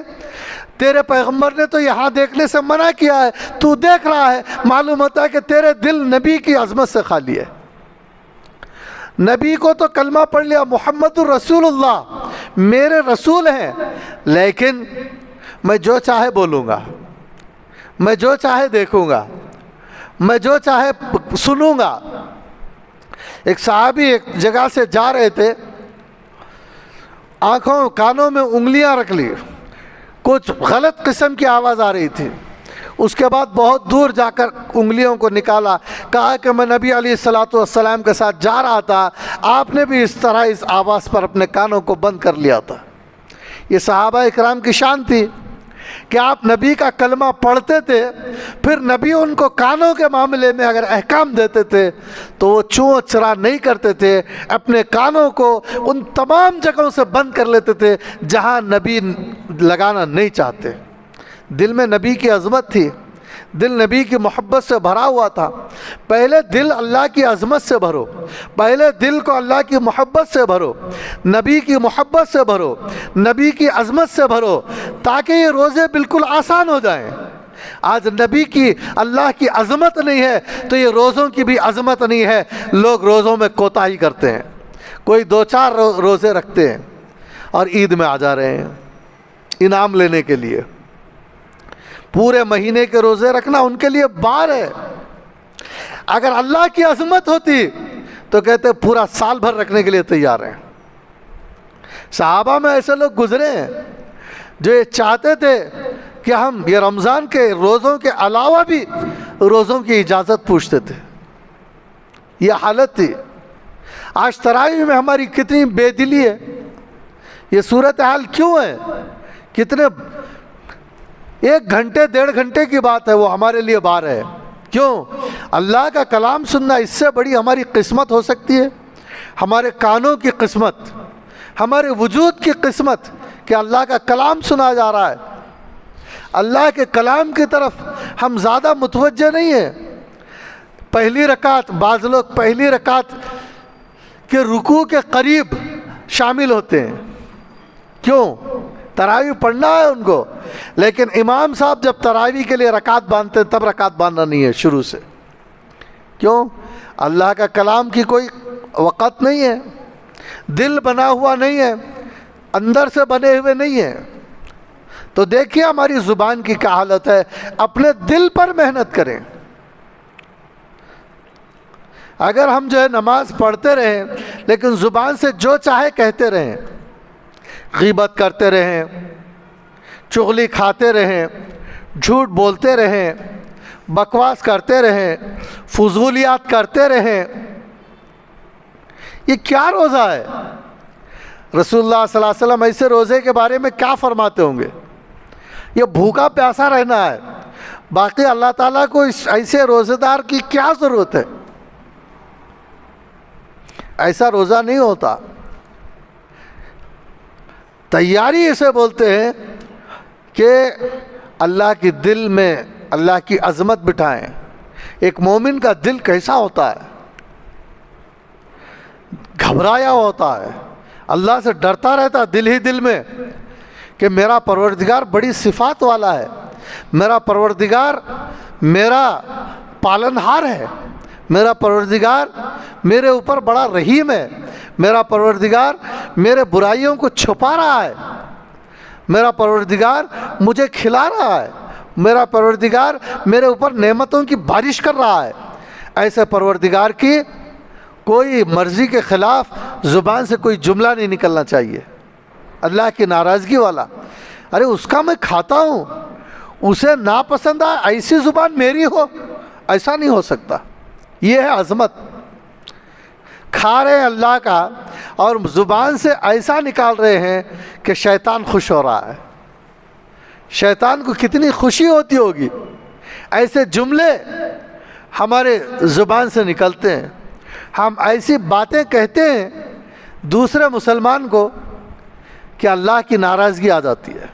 تیرے پیغمبر نے تو یہاں دیکھنے سے منع کیا ہے، تو دیکھ رہا ہے. معلوم ہوتا ہے کہ تیرے دل نبی کی عظمت سے خالی ہے. نبی کو تو کلمہ پڑھ لیا، محمد الرسول اللہ، میرے رسول ہیں، لیکن میں جو چاہے بولوں گا، میں جو چاہے دیکھوں گا، میں جو چاہے سنوں گا. ایک صحابی ایک جگہ سے جا رہے تھے، آنکھوں کانوں میں انگلیاں رکھ لی، کچھ غلط قسم کی آواز آ رہی تھی. اس کے بعد بہت دور جا کر انگلیوں کو نکالا، کہا کہ میں نبی علیہ الصلوۃ والسلام کے ساتھ جا رہا تھا، آپ نے بھی اس طرح اس آواز پر اپنے کانوں کو بند کر لیا تھا. یہ صحابہ اکرام کی شان تھی کہ آپ نبی کا کلمہ پڑھتے تھے، پھر نبی ان کو کانوں کے معاملے میں اگر احکام دیتے تھے تو وہ چوں چرا نہیں کرتے تھے، اپنے کانوں کو ان تمام جگہوں سے بند کر لیتے تھے جہاں نبی لگانا نہیں چاہتے. دل میں نبی کی عظمت تھی، دل نبی کی محبت سے بھرا ہوا تھا. پہلے دل اللہ کی عظمت سے بھرو، پہلے دل کو اللہ کی محبت سے بھرو، نبی کی محبت سے بھرو، نبی کی عظمت سے بھرو، تاکہ یہ روزے بالکل آسان ہو جائیں. آج نبی کی اللہ کی عظمت نہیں ہے تو یہ روزوں کی بھی عظمت نہیں ہے. لوگ روزوں میں کوتاہی کرتے ہیں، کوئی 2-4 روزے رکھتے ہیں اور عید میں آ جا رہے ہیں انعام لینے کے لیے. پورے مہینے کے روزے رکھنا ان کے لیے بار ہے. اگر اللہ کی عظمت ہوتی تو کہتے پورا سال بھر رکھنے کے لیے تیار ہیں. صحابہ میں ایسے لوگ گزرے ہیں جو یہ چاہتے تھے کہ ہم یہ رمضان کے روزوں کے علاوہ بھی روزوں کی اجازت پوچھتے تھے. یہ حالت تھی. آج تراویح میں ہماری کتنی بے دلی ہے. یہ صورتحال کیوں ہے؟ کتنے 1 گھنٹے 1.5 گھنٹے کی بات ہے، وہ ہمارے لیے بار ہے. کیوں؟ اللہ کا کلام سننا اس سے بڑی ہماری قسمت ہو سکتی ہے؟ ہمارے کانوں کی قسمت، ہمارے وجود کی قسمت کہ اللہ کا کلام سنا جا رہا ہے. اللہ کے کلام کی طرف ہم زیادہ متوجہ نہیں ہیں. پہلی رکعت، بعض لوگ پہلی رکعت کے رکوع کے قریب شامل ہوتے ہیں. کیوں؟ تراویح پڑھنا ہے ان کو، لیکن امام صاحب جب تراویح کے لیے رکعت باندھتے ہیں تب رکعت باندھنا نہیں ہے شروع سے. کیوں؟ اللہ کا کلام کی کوئی وقت نہیں ہے، دل بنا ہوا نہیں ہے، اندر سے بنے ہوئے نہیں ہے. تو دیکھیے ہماری زبان کی کیا حالت ہے. اپنے دل پر محنت کریں. اگر ہم جو ہے نماز پڑھتے رہیں لیکن زبان سے جو چاہے کہتے رہیں، غیبت کرتے رہیں، چغلی کھاتے رہیں، جھوٹ بولتے رہیں، بکواس کرتے رہیں، فضولیات کرتے رہیں، یہ کیا روزہ ہے؟ رسول اللہ صلی اللہ علیہ وسلم ایسے روزے کے بارے میں کیا فرماتے ہوں گے؟ یہ بھوکا پیاسا رہنا ہے. باقی اللہ تعالیٰ کو ایسے روزے دار کی کیا ضرورت ہے؟ ایسا روزہ نہیں ہوتا. تیاری اسے بولتے ہیں کہ اللہ کی دل میں اللہ کی عظمت بٹھائیں. ایک مومن کا دل کیسا ہوتا ہے؟ گھبرایا ہوتا ہے، اللہ سے ڈرتا رہتا ہے دل ہی دل میں کہ میرا پروردگار بڑی صفات والا ہے، میرا پروردگار میرا پالنہار ہے، میرا پروردگار میرے اوپر بڑا رحیم ہے، میرا پروردگار میرے برائیوں کو چھپا رہا ہے، میرا پروردگار مجھے کھلا رہا ہے، میرا پروردگار میرے اوپر نعمتوں کی بارش کر رہا ہے۔ ایسے پروردگار کی کوئی مرضی کے خلاف زبان سے کوئی جملہ نہیں نکلنا چاہیے، اللہ کی ناراضگی والا۔ ارے اس کا میں کھاتا ہوں، اسے ناپسند آئے ایسی زبان میری ہو، ایسا نہیں ہو سکتا۔ یہ ہے عظمت۔ کھا رہے ہیں اللہ کا اور زبان سے ایسا نکال رہے ہیں کہ شیطان خوش ہو رہا ہے۔ شیطان کو کتنی خوشی ہوتی ہوگی، ایسے جملے ہمارے زبان سے نکلتے ہیں، ہم ایسی باتیں کہتے ہیں دوسرے مسلمان کو کہ اللہ کی ناراضگی آ جاتی ہے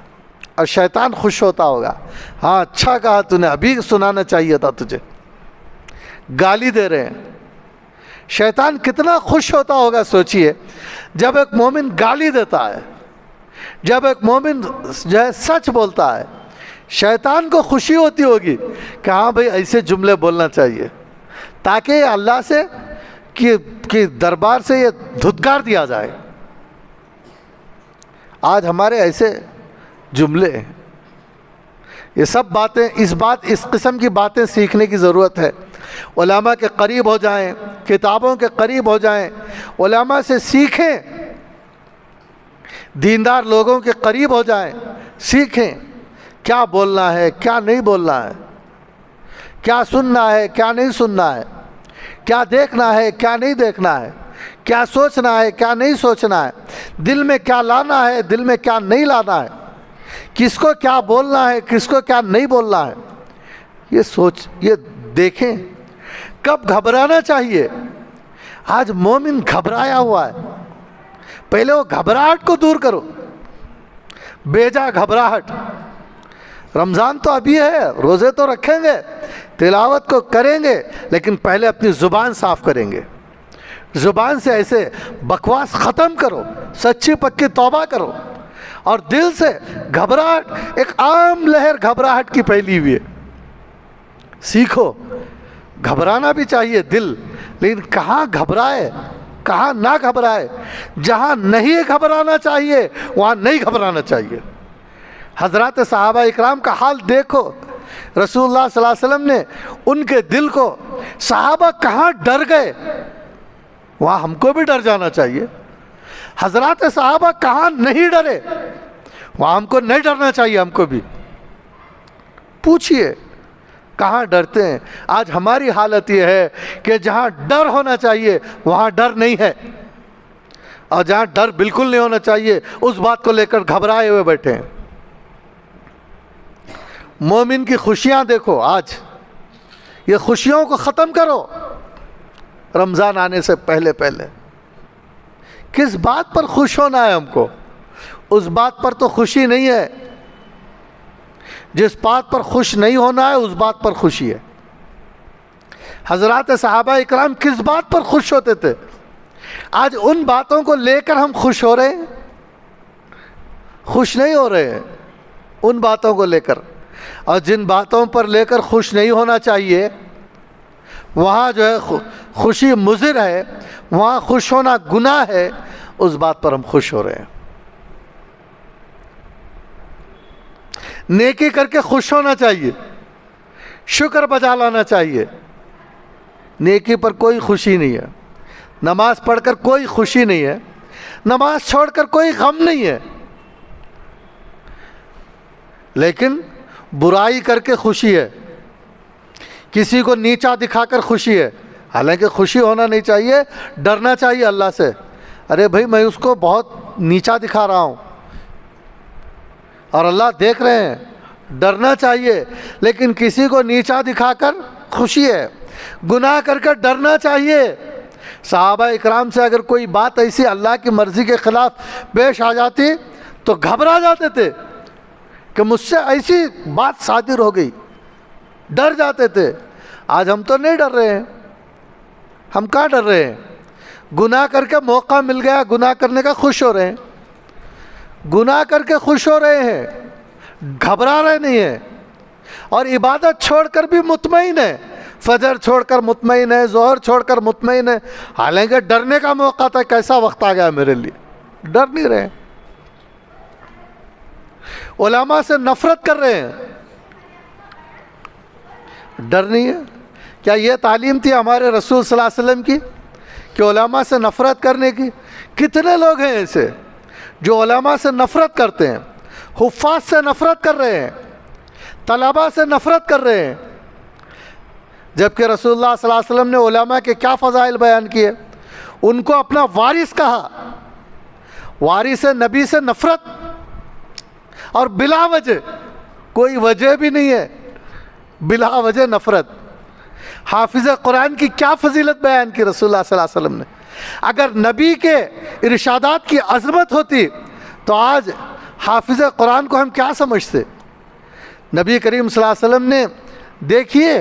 اور شیطان خوش ہوتا ہوگا، ہاں اچھا کہا تو نے، ابھی سنانا چاہیے تھا تجھے۔ گالی دے رہے ہیں، شیطان کتنا خوش ہوتا ہوگا سوچئے جب ایک مومن گالی دیتا ہے، جب ایک مومن جو ہے سچ بولتا ہے، شیطان کو خوشی ہوتی ہوگی کہ ہاں بھئی ایسے جملے بولنا چاہیے تاکہ اللہ سے کی دربار سے یہ دھتکار دیا جائے۔ آج ہمارے ایسے جملے ہیں۔ یہ سب باتیں اس قسم کی باتیں سیکھنے کی ضرورت ہے۔ علماء کے قریب ہو جائیں، کتابوں کے قریب ہو جائیں، علماء سے سیکھیں، دیندار لوگوں کے قریب ہو جائیں، سیکھیں کیا بولنا ہے، کیا نہیں بولنا ہے، کیا سننا ہے، کیا نہیں سننا ہے، کیا دیکھنا ہے، کیا نہیں دیکھنا ہے، کیا سوچنا ہے، کیا نہیں سوچنا ہے، دل میں کیا لانا ہے، دل میں کیا نہیں لانا ہے، کس کو کیا بولنا ہے، کس کو کیا نہیں بولنا ہے۔ یہ دیکھیں۔ کب گھبرانا چاہیے؟ آج مومن گھبرایا ہوا ہے، پہلے وہ گھبراہٹ کو دور کرو، بیجا گھبراہٹ۔ رمضان تو ابھی ہے، روزے تو رکھیں گے، تلاوت کو کریں گے، لیکن پہلے اپنی زبان صاف کریں گے۔ زبان سے ایسے بکواس ختم کرو، سچی پکی توبہ کرو، اور دل سے گھبراہٹ، ایک عام لہر گھبراہٹ کی پھیلی ہوئی ہے، سیکھو۔ گھبرانا بھی چاہیے دل، لیکن کہاں گھبرائے کہاں نہ گھبرائے۔ جہاں نہیں گھبرانا چاہیے وہاں نہیں گھبرانا چاہیے۔ حضرات صحابہ اکرام کا حال دیکھو، رسول اللہ صلی اللہ علیہ وسلم نے ان کے دل کو، صحابہ کہاں ڈر گئے، وہاں ہم کو بھی ڈر جانا چاہیے۔ حضرات صحابہ کہاں نہیں ڈرے، وہاں ہم کو نہیں ڈرنا چاہیے۔ ہم کو بھی پوچھئے کہاں ڈرتے ہیں۔ آج ہماری حالت یہ ہے کہ جہاں ڈر ہونا چاہیے وہاں ڈر نہیں ہے، اور جہاں ڈر بالکل نہیں ہونا چاہیے اس بات کو لے کر گھبرائے ہوئے بیٹھے ہیں۔ مومن کی خوشیاں دیکھو، آج یہ خوشیوں کو ختم کرو رمضان آنے سے پہلے پہلے۔ کس بات پر خوش ہونا ہے ہم کو؟ اس بات پر تو خوشی نہیں ہے، جس بات پر خوش نہیں ہونا ہے اس بات پر خوشی ہے۔ حضرات صحابہ اکرام کس بات پر خوش ہوتے تھے؟ آج ان باتوں کو لے کر ہم خوش ہو رہے ہیں؟ خوش نہیں ہو رہے ہیں ان باتوں کو لے کر۔ اور جن باتوں پر لے کر خوش نہیں ہونا چاہیے وہاں جو ہے خوشی مضر ہے، وہاں خوش ہونا گناہ ہے، اس بات پر ہم خوش ہو رہے ہیں۔ نیکی کر کے خوش ہونا چاہیے، شکر بجا لانا چاہیے۔ نیکی پر کوئی خوشی نہیں ہے، نماز پڑھ کر کوئی خوشی نہیں ہے، نماز چھوڑ کر کوئی غم نہیں ہے، لیکن برائی کر کے خوشی ہے، کسی کو نیچا دکھا کر خوشی ہے۔ حالانکہ خوشی ہونا نہیں چاہیے، ڈرنا چاہیے اللہ سے۔ ارے بھائی میں اس کو بہت نیچا دکھا رہا ہوں اور اللہ دیکھ رہے ہیں، ڈرنا چاہیے، لیکن کسی کو نیچا دکھا کر خوشی ہے۔ گناہ کر کے ڈرنا چاہیے۔ صحابہ اکرام سے اگر کوئی بات ایسی اللہ کی مرضی کے خلاف پیش آ جاتی تو گھبرا جاتے تھے کہ مجھ سے ایسی بات صادر ہو گئی، ڈر جاتے تھے۔ آج ہم تو نہیں ڈر رہے ہیں، ہم کہاں ڈر رہے ہیں؟ گناہ کر کے موقع مل گیا گناہ کرنے کا، خوش ہو رہے ہیں، گناہ کر کے خوش ہو رہے ہیں، گھبرا رہے نہیں ہیں، اور عبادت چھوڑ کر بھی مطمئن ہے، فجر چھوڑ کر مطمئن ہے، ظہر چھوڑ کر مطمئن ہے۔ حالانکہ ڈرنے کا موقع تھا، کیسا وقت آ گیا میرے لیے، ڈر نہیں رہے۔ علماء سے نفرت کر رہے ہیں، ڈر نہیں ہے؟ کیا یہ تعلیم تھی ہمارے رسول صلی اللہ علیہ وسلم کی کہ علماء سے نفرت کرنے کی؟ کتنے لوگ ہیں ایسے جو علماء سے نفرت کرتے ہیں، حفاظ سے نفرت کر رہے ہیں، طلباء سے نفرت کر رہے ہیں، جبکہ رسول اللہ صلی اللہ علیہ وسلم نے علماء کے کیا فضائل بیان کیے؟ ان کو اپنا وارث کہا۔ وارث نبی سے نفرت، اور بلا وجہ، کوئی وجہ بھی نہیں ہے، بلا وجہ نفرت۔ حافظ قرآن کی کیا فضیلت بیان کی رسول اللہ صلی اللہ علیہ وسلم نے؟ اگر نبی کے ارشادات کی عظمت ہوتی تو آج حافظ قرآن کو ہم کیا سمجھتے؟ نبی کریم صلی اللہ علیہ وسلم نے دیکھیے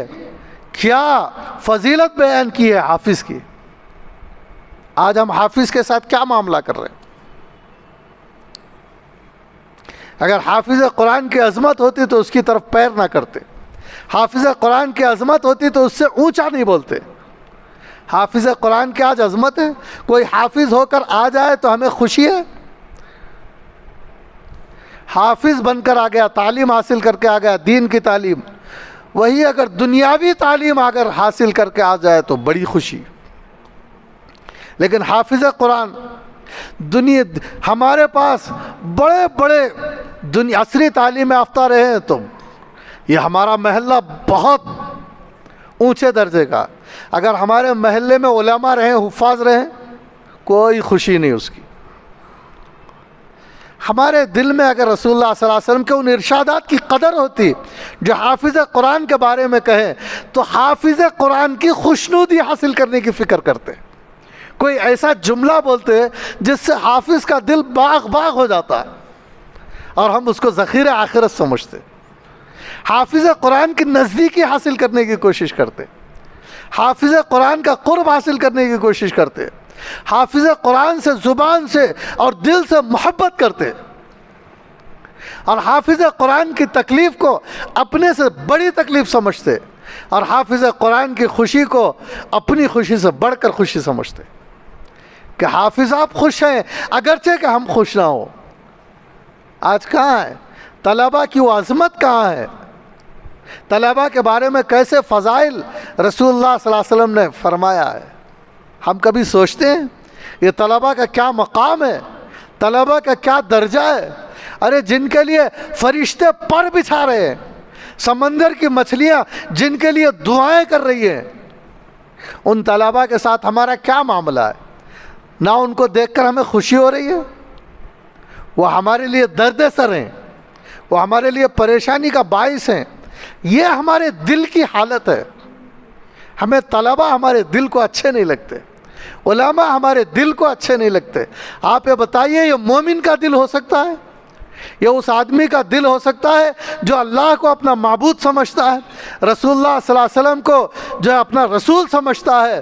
کیا فضیلت بیان کی ہے حافظ کی۔ آج ہم حافظ کے ساتھ کیا معاملہ کر رہے ہیں؟ اگر حافظ قرآن کی عظمت ہوتی تو اس کی طرف پیر نہ کرتے، حافظ قرآن کی عظمت ہوتی تو اس سے اونچا نہیں بولتے۔ حافظ قرآن کی آج عظمت ہے، کوئی حافظ ہو کر آ جائے تو ہمیں خوشی ہے۔ حافظ بن کر آ گیا، تعلیم حاصل کر کے آ گیا، دین کی تعلیم، وہی اگر دنیاوی تعلیم اگر حاصل کر کے آ جائے تو بڑی خوشی۔ لیکن حافظ قرآن دنیا، ہمارے پاس بڑے بڑے عصری تعلیم یافتہ رہے ہیں تو یہ ہمارا محلہ بہت اونچے درجے کا، اگر ہمارے محلے میں علماء رہیں، حفاظ رہیں، کوئی خوشی نہیں اس کی۔ ہمارے دل میں اگر رسول اللہ صلی اللہ علیہ وسلم کے ان ارشادات کی قدر ہوتی جو حافظ قرآن کے بارے میں کہیں تو حافظ قرآن کی خوشنودی حاصل کرنے کی فکر کرتے، کوئی ایسا جملہ بولتے جس سے حافظ کا دل باغ باغ ہو جاتا ہے اور ہم اس کو ذخیرہ آخرت سمجھتے۔ حافظ قرآن کی نزدیکی حاصل کرنے کی کوشش کرتے، حافظ قرآن کا قرب حاصل کرنے کی کوشش کرتے، حافظ قرآن سے زبان سے اور دل سے محبت کرتے، اور حافظ قرآن کی تکلیف کو اپنے سے بڑی تکلیف سمجھتے، اور حافظ قرآن کی خوشی کو اپنی خوشی سے بڑھ کر خوشی سمجھتے کہ حافظ آپ خوش ہیں اگرچہ کہ ہم خوش نہ ہوں۔ آج کہاں ہے طلباء کی وہ عظمت؟ کہاں ہے طلباء کے بارے میں کیسے فضائل رسول اللہ صلی اللہ علیہ وسلم نے فرمایا ہے؟ ہم کبھی سوچتے ہیں یہ طلباء کا کیا مقام ہے، طلباء کا کیا درجہ ہے؟ ارے جن کے لیے فرشتے پر بچھا رہے ہیں، سمندر کی مچھلیاں جن کے لیے دعائیں کر رہی ہیں، ان طلباء کے ساتھ ہمارا کیا معاملہ ہے؟ نہ ان کو دیکھ کر ہمیں خوشی ہو رہی ہے، وہ ہمارے لیے درد سر ہیں، وہ ہمارے لیے پریشانی کا باعث ہیں۔ یہ ہمارے دل کی حالت ہے۔ ہمیں طلباء ہمارے دل کو اچھے نہیں لگتے، علماء ہمارے دل کو اچھے نہیں لگتے۔ آپ یہ بتائیے یہ مومن کا دل ہو سکتا ہے؟ یہ اس آدمی کا دل ہو سکتا ہے جو اللہ کو اپنا معبود سمجھتا ہے، رسول اللہ صلی اللہ علیہ وسلم کو جو اپنا رسول سمجھتا ہے؟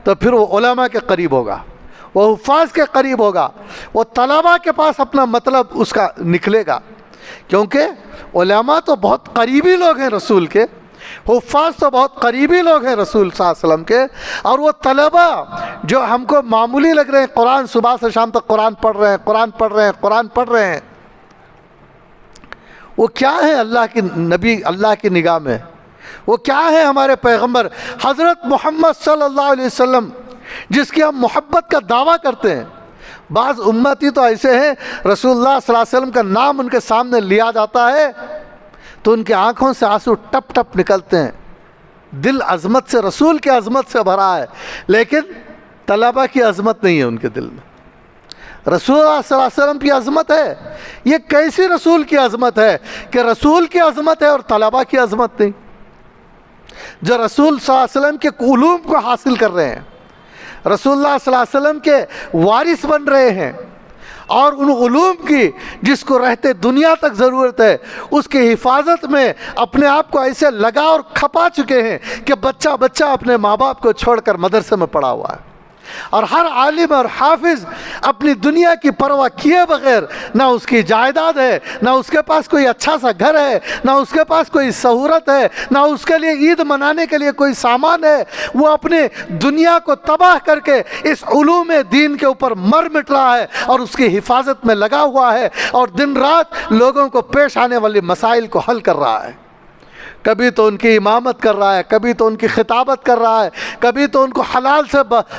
تو پھر وہ علماء کے قریب ہوگا، وہ حفاظ کے قریب ہوگا، وہ طلباء کے پاس اپنا مطلب اس کا نکلے گا، کیونکہ علماء تو بہت قریبی لوگ ہیں رسول کے، حفاظ تو بہت قریبی لوگ ہیں رسول صلی اللہ علیہ وسلم کے، اور وہ طلباء جو ہم کو معمولی لگ رہے ہیں، قرآن صبح سے شام تک قرآن پڑھ رہے ہیں، قرآن پڑھ رہے ہیں، قرآن پڑھ رہے ہیں، وہ کیا ہے اللہ کی نبی، اللہ کی نگاہ میں؟ وہ کیا ہے ہمارے پیغمبر حضرت محمد صلی اللہ علیہ وسلم جس کی ہم محبت کا دعویٰ کرتے ہیں؟ بعض امتی تو ایسے ہیں رسول اللہ صلی اللہ علیہ وسلم کا نام ان کے سامنے لیا جاتا ہے تو ان کی آنکھوں سے آنسو ٹپ ٹپ نکلتے ہیں، دل عظمت سے، رسول کی عظمت سے بھرا ہے، لیکن طلباء کی عظمت نہیں ہے ان کے دل میں۔ رسول اللہ صلی اللہ علیہ وسلم کی عظمت ہے، یہ کیسی رسول کی عظمت ہے کہ رسول کی عظمت ہے اور طلباء کی عظمت نہیں؟ جو رسول صلی اللہ علیہ وسلم کے علوم کو حاصل کر رہے ہیں، رسول اللہ صلی اللہ علیہ وسلم کے وارث بن رہے ہیں، اور ان علوم کی جس کو رہتے دنیا تک ضرورت ہے اس کی حفاظت میں اپنے آپ کو ایسے لگا اور کھپا چکے ہیں کہ بچہ بچہ اپنے ماں باپ کو چھوڑ کر مدرسے میں پڑا ہوا ہے، اور ہر عالم اور حافظ اپنی دنیا کی پرواہ کیے بغیر، نہ اس کی جائیداد ہے، نہ اس کے پاس کوئی اچھا سا گھر ہے، نہ اس کے پاس کوئی سہولت ہے، نہ اس کے لیے عید منانے کے لیے کوئی سامان ہے، وہ اپنے دنیا کو تباہ کر کے اس علوم دین کے اوپر مر مٹ رہا ہے اور اس کی حفاظت میں لگا ہوا ہے، اور دن رات لوگوں کو پیش آنے والی مسائل کو حل کر رہا ہے۔ کبھی تو ان کی امامت کر رہا ہے، کبھی تو ان کی خطابت کر رہا ہے، کبھی تو ان کو حلال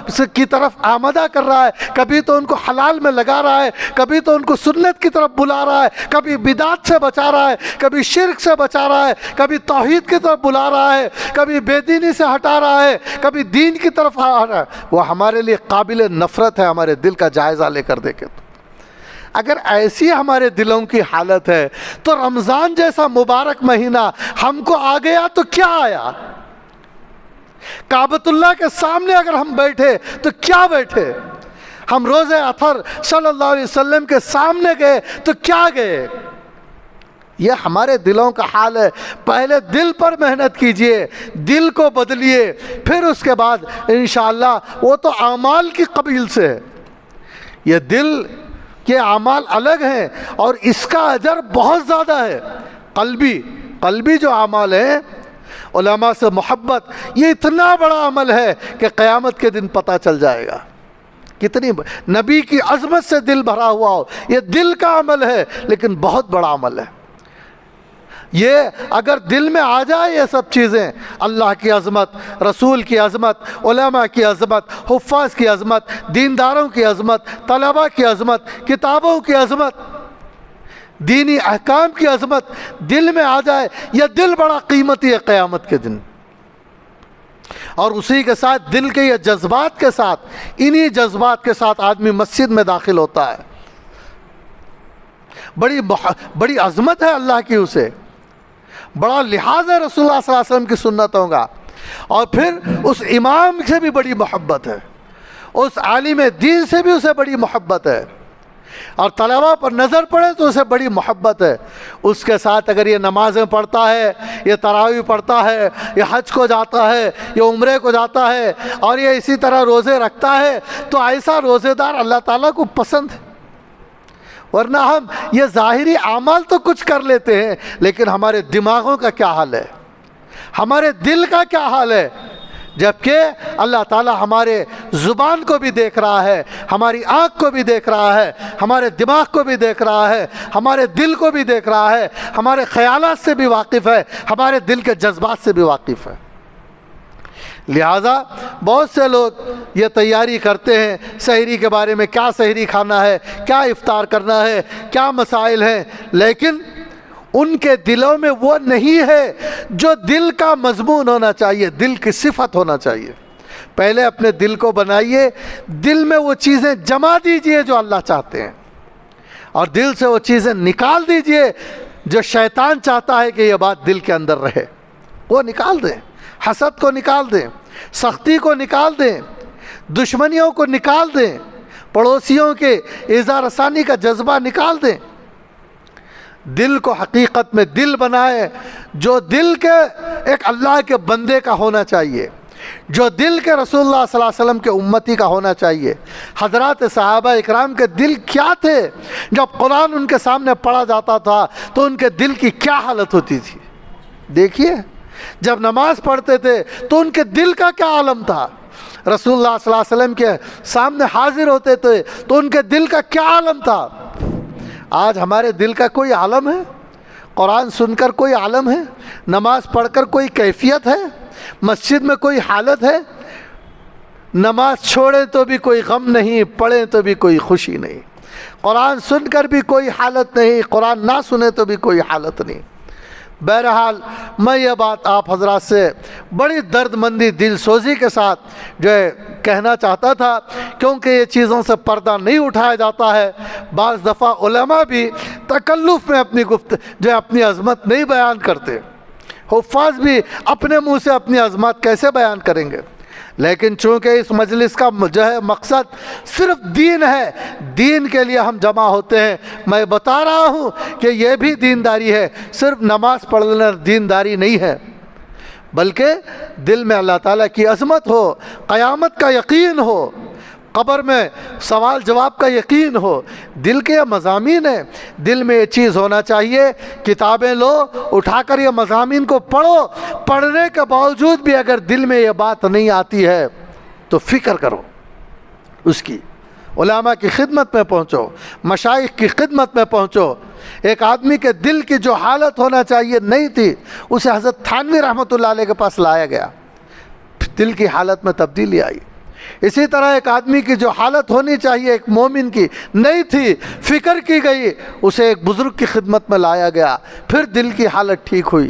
سے کی طرف آمدہ کر رہا ہے، کبھی تو ان کو حلال میں لگا رہا ہے، کبھی تو ان کو سنت کی طرف بلا رہا ہے، کبھی بدعت سے بچا رہا ہے، کبھی شرک سے بچا رہا ہے، کبھی توحید کی طرف بلا رہا ہے، کبھی بے دینی سے ہٹا رہا ہے، کبھی دین کی طرف آ رہا ہے۔ وہ ہمارے لیے قابل نفرت ہے، ہمارے دل کا جائزہ لے کر دیکھیں تو اگر ایسی ہمارے دلوں کی حالت ہے تو رمضان جیسا مبارک مہینہ ہم کو آ گیا تو کیا آیا؟ کعبۃ اللہ کے سامنے اگر ہم بیٹھے تو کیا بیٹھے؟ ہم روزہ اطہر صلی اللہ علیہ وسلم کے سامنے گئے تو کیا گئے؟ یہ ہمارے دلوں کا حال ہے۔ پہلے دل پر محنت کیجئے، دل کو بدلیے، پھر اس کے بعد انشاءاللہ وہ تو اعمال کی قبیل سے ہے۔ یہ دل کے اعمال الگ ہیں اور اس کا اجر بہت زیادہ ہے۔ قلبی جو اعمال ہیں، علماء سے محبت، یہ اتنا بڑا عمل ہے کہ قیامت کے دن پتہ چل جائے گا کتنی نبی کی عظمت سے دل بھرا ہوا ہو۔ یہ دل کا عمل ہے لیکن بہت بڑا عمل ہے۔ یہ اگر دل میں آ جائے یہ سب چیزیں، اللہ کی عظمت، رسول کی عظمت، علماء کی عظمت، حفاظ کی عظمت، دینداروں کی عظمت، طلباء کی عظمت، کتابوں کی عظمت، دینی احکام کی عظمت دل میں آ جائے، یہ دل بڑا قیمتی ہے قیامت کے دن۔ اور اسی کے ساتھ دل کے یہ جذبات کے ساتھ، انہی جذبات کے ساتھ آدمی مسجد میں داخل ہوتا ہے۔ بڑی عظمت ہے اللہ کی، اسے بڑا لحاظ ہے رسول اللہ صلی اللہ علیہ وسلم کی سنتوں کا، اور پھر اس امام سے بھی بڑی محبت ہے، اس عالم دین سے بھی اسے بڑی محبت ہے، اور طلباء پر نظر پڑے تو اسے بڑی محبت ہے۔ اس کے ساتھ اگر یہ نمازیں پڑھتا ہے، یہ تراویح پڑھتا ہے، یہ حج کو جاتا ہے، یہ عمرے کو جاتا ہے، اور یہ اسی طرح روزے رکھتا ہے، تو ایسا روزے دار اللہ تعالیٰ کو پسند ہے۔ ورنہ ہم یہ ظاہری اعمال تو کچھ کر لیتے ہیں، لیکن ہمارے دماغوں کا کیا حال ہے، ہمارے دل کا کیا حال ہے؟ جبکہ اللہ تعالیٰ ہمارے زبان کو بھی دیکھ رہا ہے، ہماری آنکھ کو بھی دیکھ رہا ہے، ہمارے دماغ کو بھی دیکھ رہا ہے، ہمارے دل کو بھی دیکھ رہا ہے، ہمارے خیالات سے بھی واقف ہے، ہمارے دل کے جذبات سے بھی واقف ہے۔ لہٰذا بہت سے لوگ یہ تیاری کرتے ہیں سحری کے بارے میں، کیا سحری کھانا ہے، کیا افطار کرنا ہے، کیا مسائل ہیں، لیکن ان کے دلوں میں وہ نہیں ہے جو دل کا مضمون ہونا چاہیے، دل کی صفت ہونا چاہیے۔ پہلے اپنے دل کو بنائیے، دل میں وہ چیزیں جما دیجئے جو اللہ چاہتے ہیں، اور دل سے وہ چیزیں نکال دیجئے جو شیطان چاہتا ہے کہ یہ بات دل کے اندر رہے، وہ نکال دیں۔ حسد کو نکال دیں، سختی کو نکال دیں، دشمنیوں کو نکال دیں، پڑوسیوں کے ایذا رسانی کا جذبہ نکال دیں۔ دل کو حقیقت میں دل بنائے جو دل کے ایک اللہ کے بندے کا ہونا چاہیے، جو دل کے رسول اللہ صلی اللہ علیہ وسلم کے امتی کا ہونا چاہیے۔ حضرات صحابہ اکرام کے دل کیا تھے؟ جب قرآن ان کے سامنے پڑھا جاتا تھا تو ان کے دل کی کیا حالت ہوتی تھی؟ دیکھیے، جب نماز پڑھتے تھے تو ان کے دل کا کیا عالم تھا؟ رسول اللہ صلی اللہ علیہ وسلم کے سامنے حاضر ہوتے تھے تو ان کے دل کا کیا عالم تھا؟ آج ہمارے دل کا کوئی عالم ہے؟ قرآن سن کر کوئی عالم ہے؟ نماز پڑھ کر کوئی کیفیت ہے؟ مسجد میں کوئی حالت ہے؟ نماز چھوڑیں تو بھی کوئی غم نہیں، پڑھیں تو بھی کوئی خوشی نہیں، قرآن سن کر بھی کوئی حالت نہیں، قرآن نہ سنے تو بھی کوئی حالت نہیں۔ بہرحال میں یہ بات آپ حضرات سے بڑی درد مندی، دل سوزی کے ساتھ جو ہے کہنا چاہتا تھا، کیونکہ یہ چیزوں سے پردہ نہیں اٹھایا جاتا ہے۔ بعض دفعہ علماء بھی تکلف میں اپنی عظمت نہیں بیان کرتے، حفاظ بھی اپنے منہ سے اپنی عظمت کیسے بیان کریں گے؟ لیکن چونکہ اس مجلس کا جو ہے مقصد صرف دین ہے، دین کے لیے ہم جمع ہوتے ہیں۔ میں بتا رہا ہوں کہ یہ بھی دینداری ہے، صرف نماز پڑھ لینا دینداری نہیں ہے، بلکہ دل میں اللہ تعالیٰ کی عظمت ہو، قیامت کا یقین ہو، قبر میں سوال جواب کا یقین ہو. دل کے یہ مضامین ہیں, دل میں یہ چیز ہونا چاہیے. کتابیں لو, اٹھا کر یہ مضامین کو پڑھو. پڑھنے کے باوجود بھی اگر دل میں یہ بات نہیں آتی ہے تو فکر کرو اس کی. علماء کی خدمت میں پہنچو, مشائخ کی خدمت میں پہنچو. ایک آدمی کے دل کی جو حالت ہونا چاہیے نہیں تھی, اسے حضرت تھانوی رحمۃ اللہ علیہ کے پاس لایا گیا, دل کی حالت میں تبدیلی آئی. اسی طرح ایک آدمی کی جو حالت ہونی چاہیے ایک مومن کی نہیں تھی, فکر کی گئی, اسے ایک بزرگ کی خدمت میں لایا گیا, پھر دل کی حالت ٹھیک ہوئی.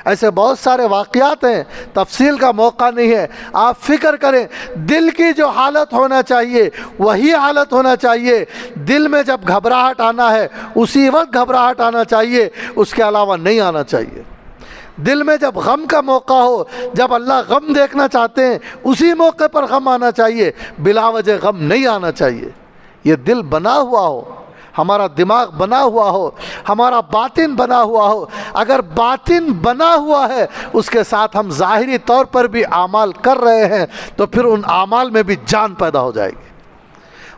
ایسے بہت سارے واقعات ہیں, تفصیل کا موقع نہیں ہے. آپ فکر کریں, دل کی جو حالت ہونا چاہیے وہی حالت ہونا چاہیے. دل میں جب گھبراہٹ آنا ہے اسی وقت گھبراہٹ آنا چاہیے, اس کے علاوہ نہیں آنا چاہیے. دل میں جب غم کا موقع ہو, جب اللہ غم دیکھنا چاہتے ہیں اسی موقع پر غم آنا چاہیے, بلا وجہ غم نہیں آنا چاہیے. یہ دل بنا ہوا ہو, ہمارا دماغ بنا ہوا ہو, ہمارا باطن بنا ہوا ہو. اگر باطن بنا ہوا ہے اس کے ساتھ ہم ظاہری طور پر بھی اعمال کر رہے ہیں تو پھر ان اعمال میں بھی جان پیدا ہو جائے گی.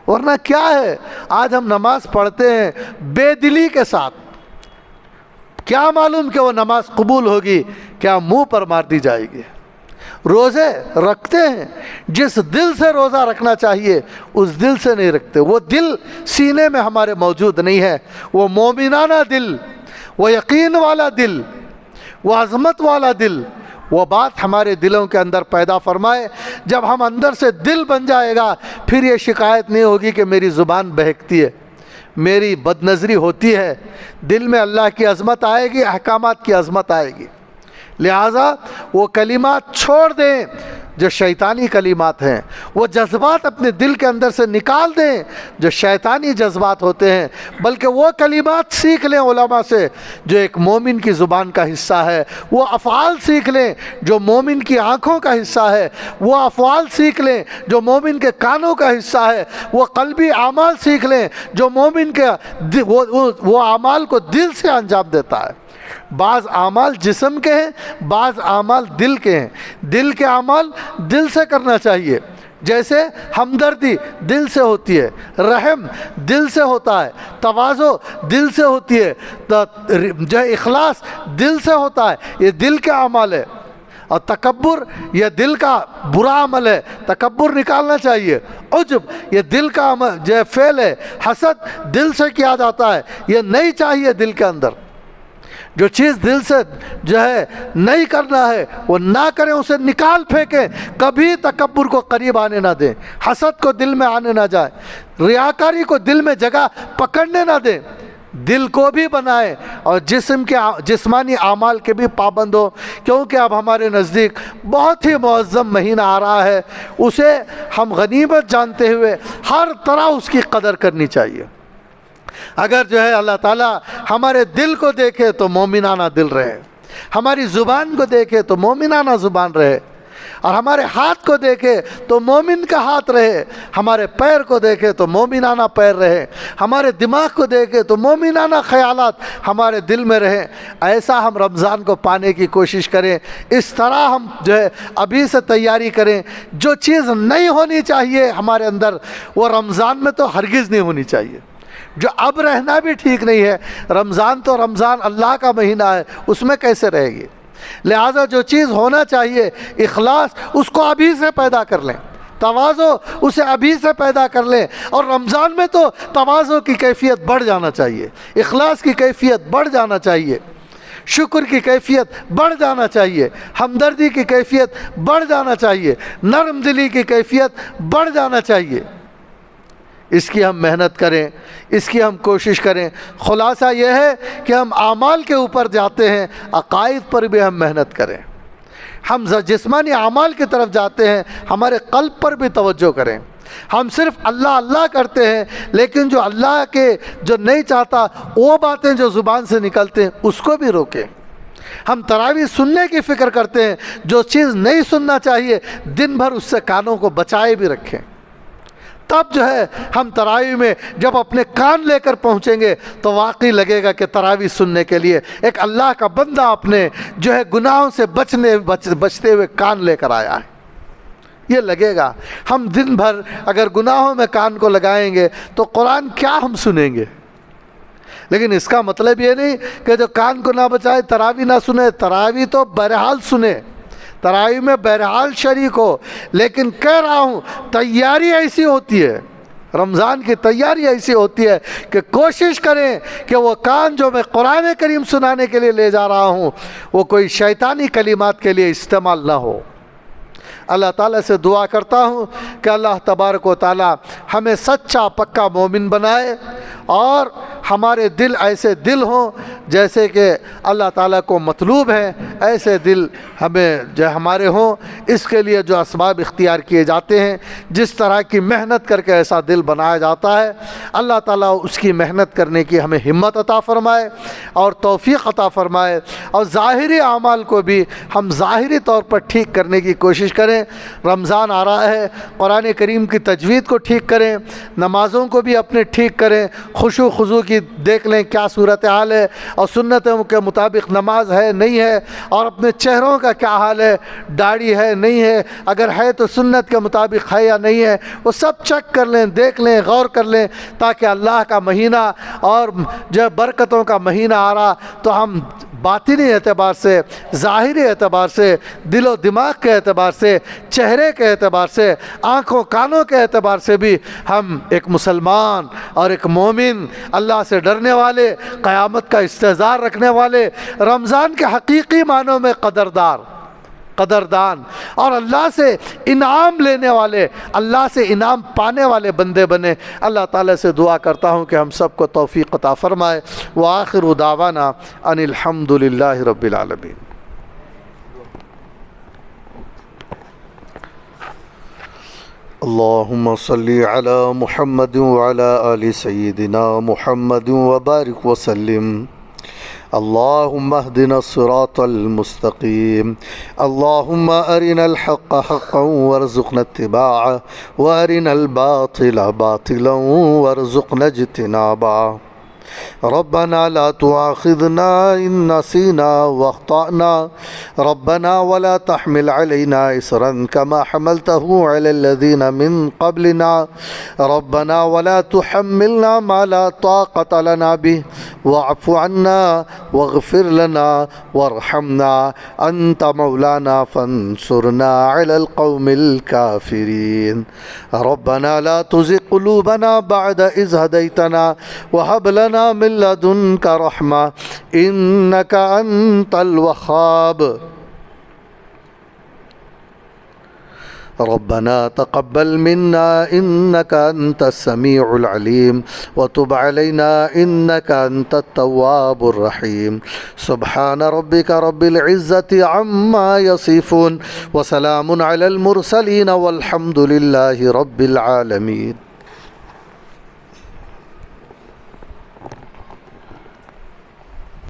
ورنہ کیا ہے, آج ہم نماز پڑھتے ہیں بے دلی کے ساتھ, کیا معلوم کہ وہ نماز قبول ہوگی, کیا منہ پر مار دی جائے گی. روزے رکھتے ہیں, جس دل سے روزہ رکھنا چاہیے اس دل سے نہیں رکھتے. وہ دل سینے میں ہمارے موجود نہیں ہے. وہ مومنانہ دل, وہ یقین والا دل, وہ عظمت والا دل, وہ بات ہمارے دلوں کے اندر پیدا فرمائے. جب ہم اندر سے دل بن جائے گا پھر یہ شکایت نہیں ہوگی کہ میری زبان بہکتی ہے, میری بد نظری ہوتی ہے. دل میں اللہ کی عظمت آئے گی, احکامات کی عظمت آئے گی. لہٰذا وہ کلمات چھوڑ دیں جو شیطانی کلمات ہیں, وہ جذبات اپنے دل کے اندر سے نکال دیں جو شیطانی جذبات ہوتے ہیں, بلکہ وہ کلمات سیکھ لیں علماء سے جو ایک مومن کی زبان کا حصہ ہے. وہ افعال سیکھ لیں جو مومن کی آنکھوں کا حصہ ہے. وہ افعال سیکھ لیں جو مومن کے کانوں کا حصہ ہے. وہ قلبی اعمال سیکھ لیں جو مومن کے وہ اعمال کو دل سے انجام دیتا ہے. بعض اعمال جسم کے ہیں, بعض اعمال دل کے ہیں. دل کے اعمال دل سے کرنا چاہیے, جیسے ہمدردی دل سے ہوتی ہے, رحم دل سے ہوتا ہے, تواضع دل سے ہوتی ہے, جو اخلاص دل سے ہوتا ہے. یہ دل کے اعمال ہے. اور تکبر یہ دل کا برا عمل ہے, تکبر نکالنا چاہیے. عجب یہ دل کا عمل جو فعل ہے. حسد دل سے کیا جاتا ہے, یہ نہیں چاہیے دل کے اندر. جو چیز دل سے جو ہے نہیں کرنا ہے وہ نہ کریں, اسے نکال پھینکیں. کبھی تکبر کو قریب آنے نہ دیں, حسد کو دل میں آنے نہ جائیں, ریاکاری کو دل میں جگہ پکڑنے نہ دیں. دل کو بھی بنائیں اور جسمانی اعمال کے بھی پابند ہو, کیونکہ اب ہمارے نزدیک بہت ہی معظم مہینہ آ رہا ہے. اسے ہم غنیمت جانتے ہوئے ہر طرح اس کی قدر کرنی چاہیے. اگر جو ہے اللہ تعالیٰ ہمارے دل کو دیکھے تو مومنانہ دل رہے, ہماری زبان کو دیکھے تو مومنانہ زبان رہے, اور ہمارے ہاتھ کو دیکھے تو مومن کا ہاتھ رہے, ہمارے پیر کو دیکھے تو مومنانہ پیر رہے, ہمارے دماغ کو دیکھے تو مومنانہ خیالات ہمارے دل میں رہیں. ایسا ہم رمضان کو پانے کی کوشش کریں. اس طرح ہم جو ہے ابھی سے تیاری کریں. جو چیز نہیں ہونی چاہیے ہمارے اندر وہ رمضان میں تو ہرگز نہیں ہونی چاہیے. جو اب رہنا بھی ٹھیک نہیں ہے. رمضان تو رمضان اللہ کا مہینہ ہے, اس میں کیسے رہے گی. لہذا جو چیز ہونا چاہیے اخلاص, اس کو ابھی سے پیدا کر لیں. تواضع اسے ابھی سے پیدا کر لیں. اور رمضان میں تو تواضع کی کیفیت بڑھ جانا چاہیے, اخلاص کی کیفیت بڑھ جانا چاہیے, شکر کی کیفیت بڑھ جانا چاہیے, ہمدردی کی کیفیت بڑھ جانا چاہیے, نرم دلی کی کیفیت بڑھ جانا چاہیے. اس کی ہم محنت کریں, اس کی ہم کوشش کریں. خلاصہ یہ ہے کہ ہم اعمال کے اوپر جاتے ہیں, عقائد پر بھی ہم محنت کریں. ہم جسمانی اعمال کی طرف جاتے ہیں, ہمارے قلب پر بھی توجہ کریں. ہم صرف اللہ اللہ کرتے ہیں, لیکن جو اللہ کے جو نہیں چاہتا وہ باتیں جو زبان سے نکلتے ہیں اس کو بھی روکیں. ہم تراویح سننے کی فکر کرتے ہیں, جو چیز نہیں سننا چاہیے دن بھر اس سے کانوں کو بچائے بھی رکھیں. تب جو ہے ہم تراویح میں جب اپنے کان لے کر پہنچیں گے تو واقعی لگے گا کہ تراویح سننے کے لیے ایک اللہ کا بندہ اپنے جو ہے گناہوں سے بچتے ہوئے کان لے کر آیا ہے. یہ لگے گا۔ ہم دن بھر اگر گناہوں میں کان کو لگائیں گے تو قرآن کیا ہم سنیں گے؟ لیکن اس کا مطلب یہ نہیں کہ جو کان کو نہ بچائے تراویح نہ سنے، تراویح تو بہرحال سنے، تراویح میں بہرحال شریک ہو، لیکن کہہ رہا ہوں تیاری ایسی ہوتی ہے، رمضان کی تیاری ایسی ہوتی ہے کہ کوشش کریں کہ وہ کان جو میں قرآن کریم سنانے کے لیے لے جا رہا ہوں وہ کوئی شیطانی کلمات کے لیے استعمال نہ ہو۔ اللہ تعالیٰ سے دعا کرتا ہوں کہ اللہ تبارک و تعالیٰ ہمیں سچا پکا مومن بنائے اور ہمارے دل ایسے دل ہوں جیسے کہ اللہ تعالیٰ کو مطلوب ہے، ایسے دل ہمیں جو ہمارے ہوں۔ اس کے لیے جو اسباب اختیار کیے جاتے ہیں، جس طرح کی محنت کر کے ایسا دل بنایا جاتا ہے، اللہ تعالیٰ اس کی محنت کرنے کی ہمیں ہمت عطا فرمائے اور توفیق عطا فرمائے، اور ظاہری اعمال کو بھی ہم ظاہری طور پر ٹھیک کرنے کی کوشش کریں۔ رمضان آ رہا ہے، قرآن کریم کی تجوید کو ٹھیک کریں، نمازوں کو بھی اپنے ٹھیک کریں، خشوع خضوع کی دیکھ لیں کیا صورتحال ہے اور سنتوں کے مطابق نماز ہے نہیں ہے، اور اپنے چہروں کا کیا حال ہے، داڑھی ہے نہیں ہے، اگر ہے تو سنت کے مطابق ہے یا نہیں ہے، وہ سب چیک کر لیں، دیکھ لیں، غور کر لیں، تاکہ اللہ کا مہینہ اور جو برکتوں کا مہینہ آ رہا تو ہم باطنی اعتبار سے، ظاہری اعتبار سے، دل و دماغ کے اعتبار سے، چہرے کے اعتبار سے، آنکھوں کانوں کے اعتبار سے بھی ہم ایک مسلمان اور ایک مومن، اللہ سے ڈرنے والے، قیامت کا استحضار رکھنے والے، رمضان کے حقیقی معنوں میں قدردان اور اللہ سے انعام لینے والے، اللہ سے انعام پانے والے بندے بنے۔ اللہ تعالیٰ سے دعا کرتا ہوں کہ ہم سب کو توفیق عطا فرمائے۔ وآخر دعوانا ان الحمد للہ رب العالمین۔ اللہم صلی علی محمد وعلی آل سیدنا محمد وبارک وسلم۔ اللهم اهدنا الصراط المستقيم، اللهم أرنا الحق حقا وارزقنا اتباعه، وأرنا الباطل باطلا وارزقنا اجتنابه۔ ربنا لا تؤاخذنا إن نسينا واخطأنا، ربنا ولا تحمل علينا إصرا كما حملته على الذين من قبلنا، ربنا ولا تحملنا ما لا طاقة لنا به، واعف عنا واغفر لنا وارحمنا، أنت مولانا فانصرنا على القوم الكافرين۔ ربنا لا تزغ قلوبنا بعد إذ هديتنا وهب لنا من لدنك رحمة إنك أنت الوهاب۔ ربنا تقبل منا إنك أنت السميع العليم وتب علينا إنك أنت التواب الرحيم۔ سبحان ربك رب العزة عما يصفون وسلام على المرسلين والحمد لله رب العالمين۔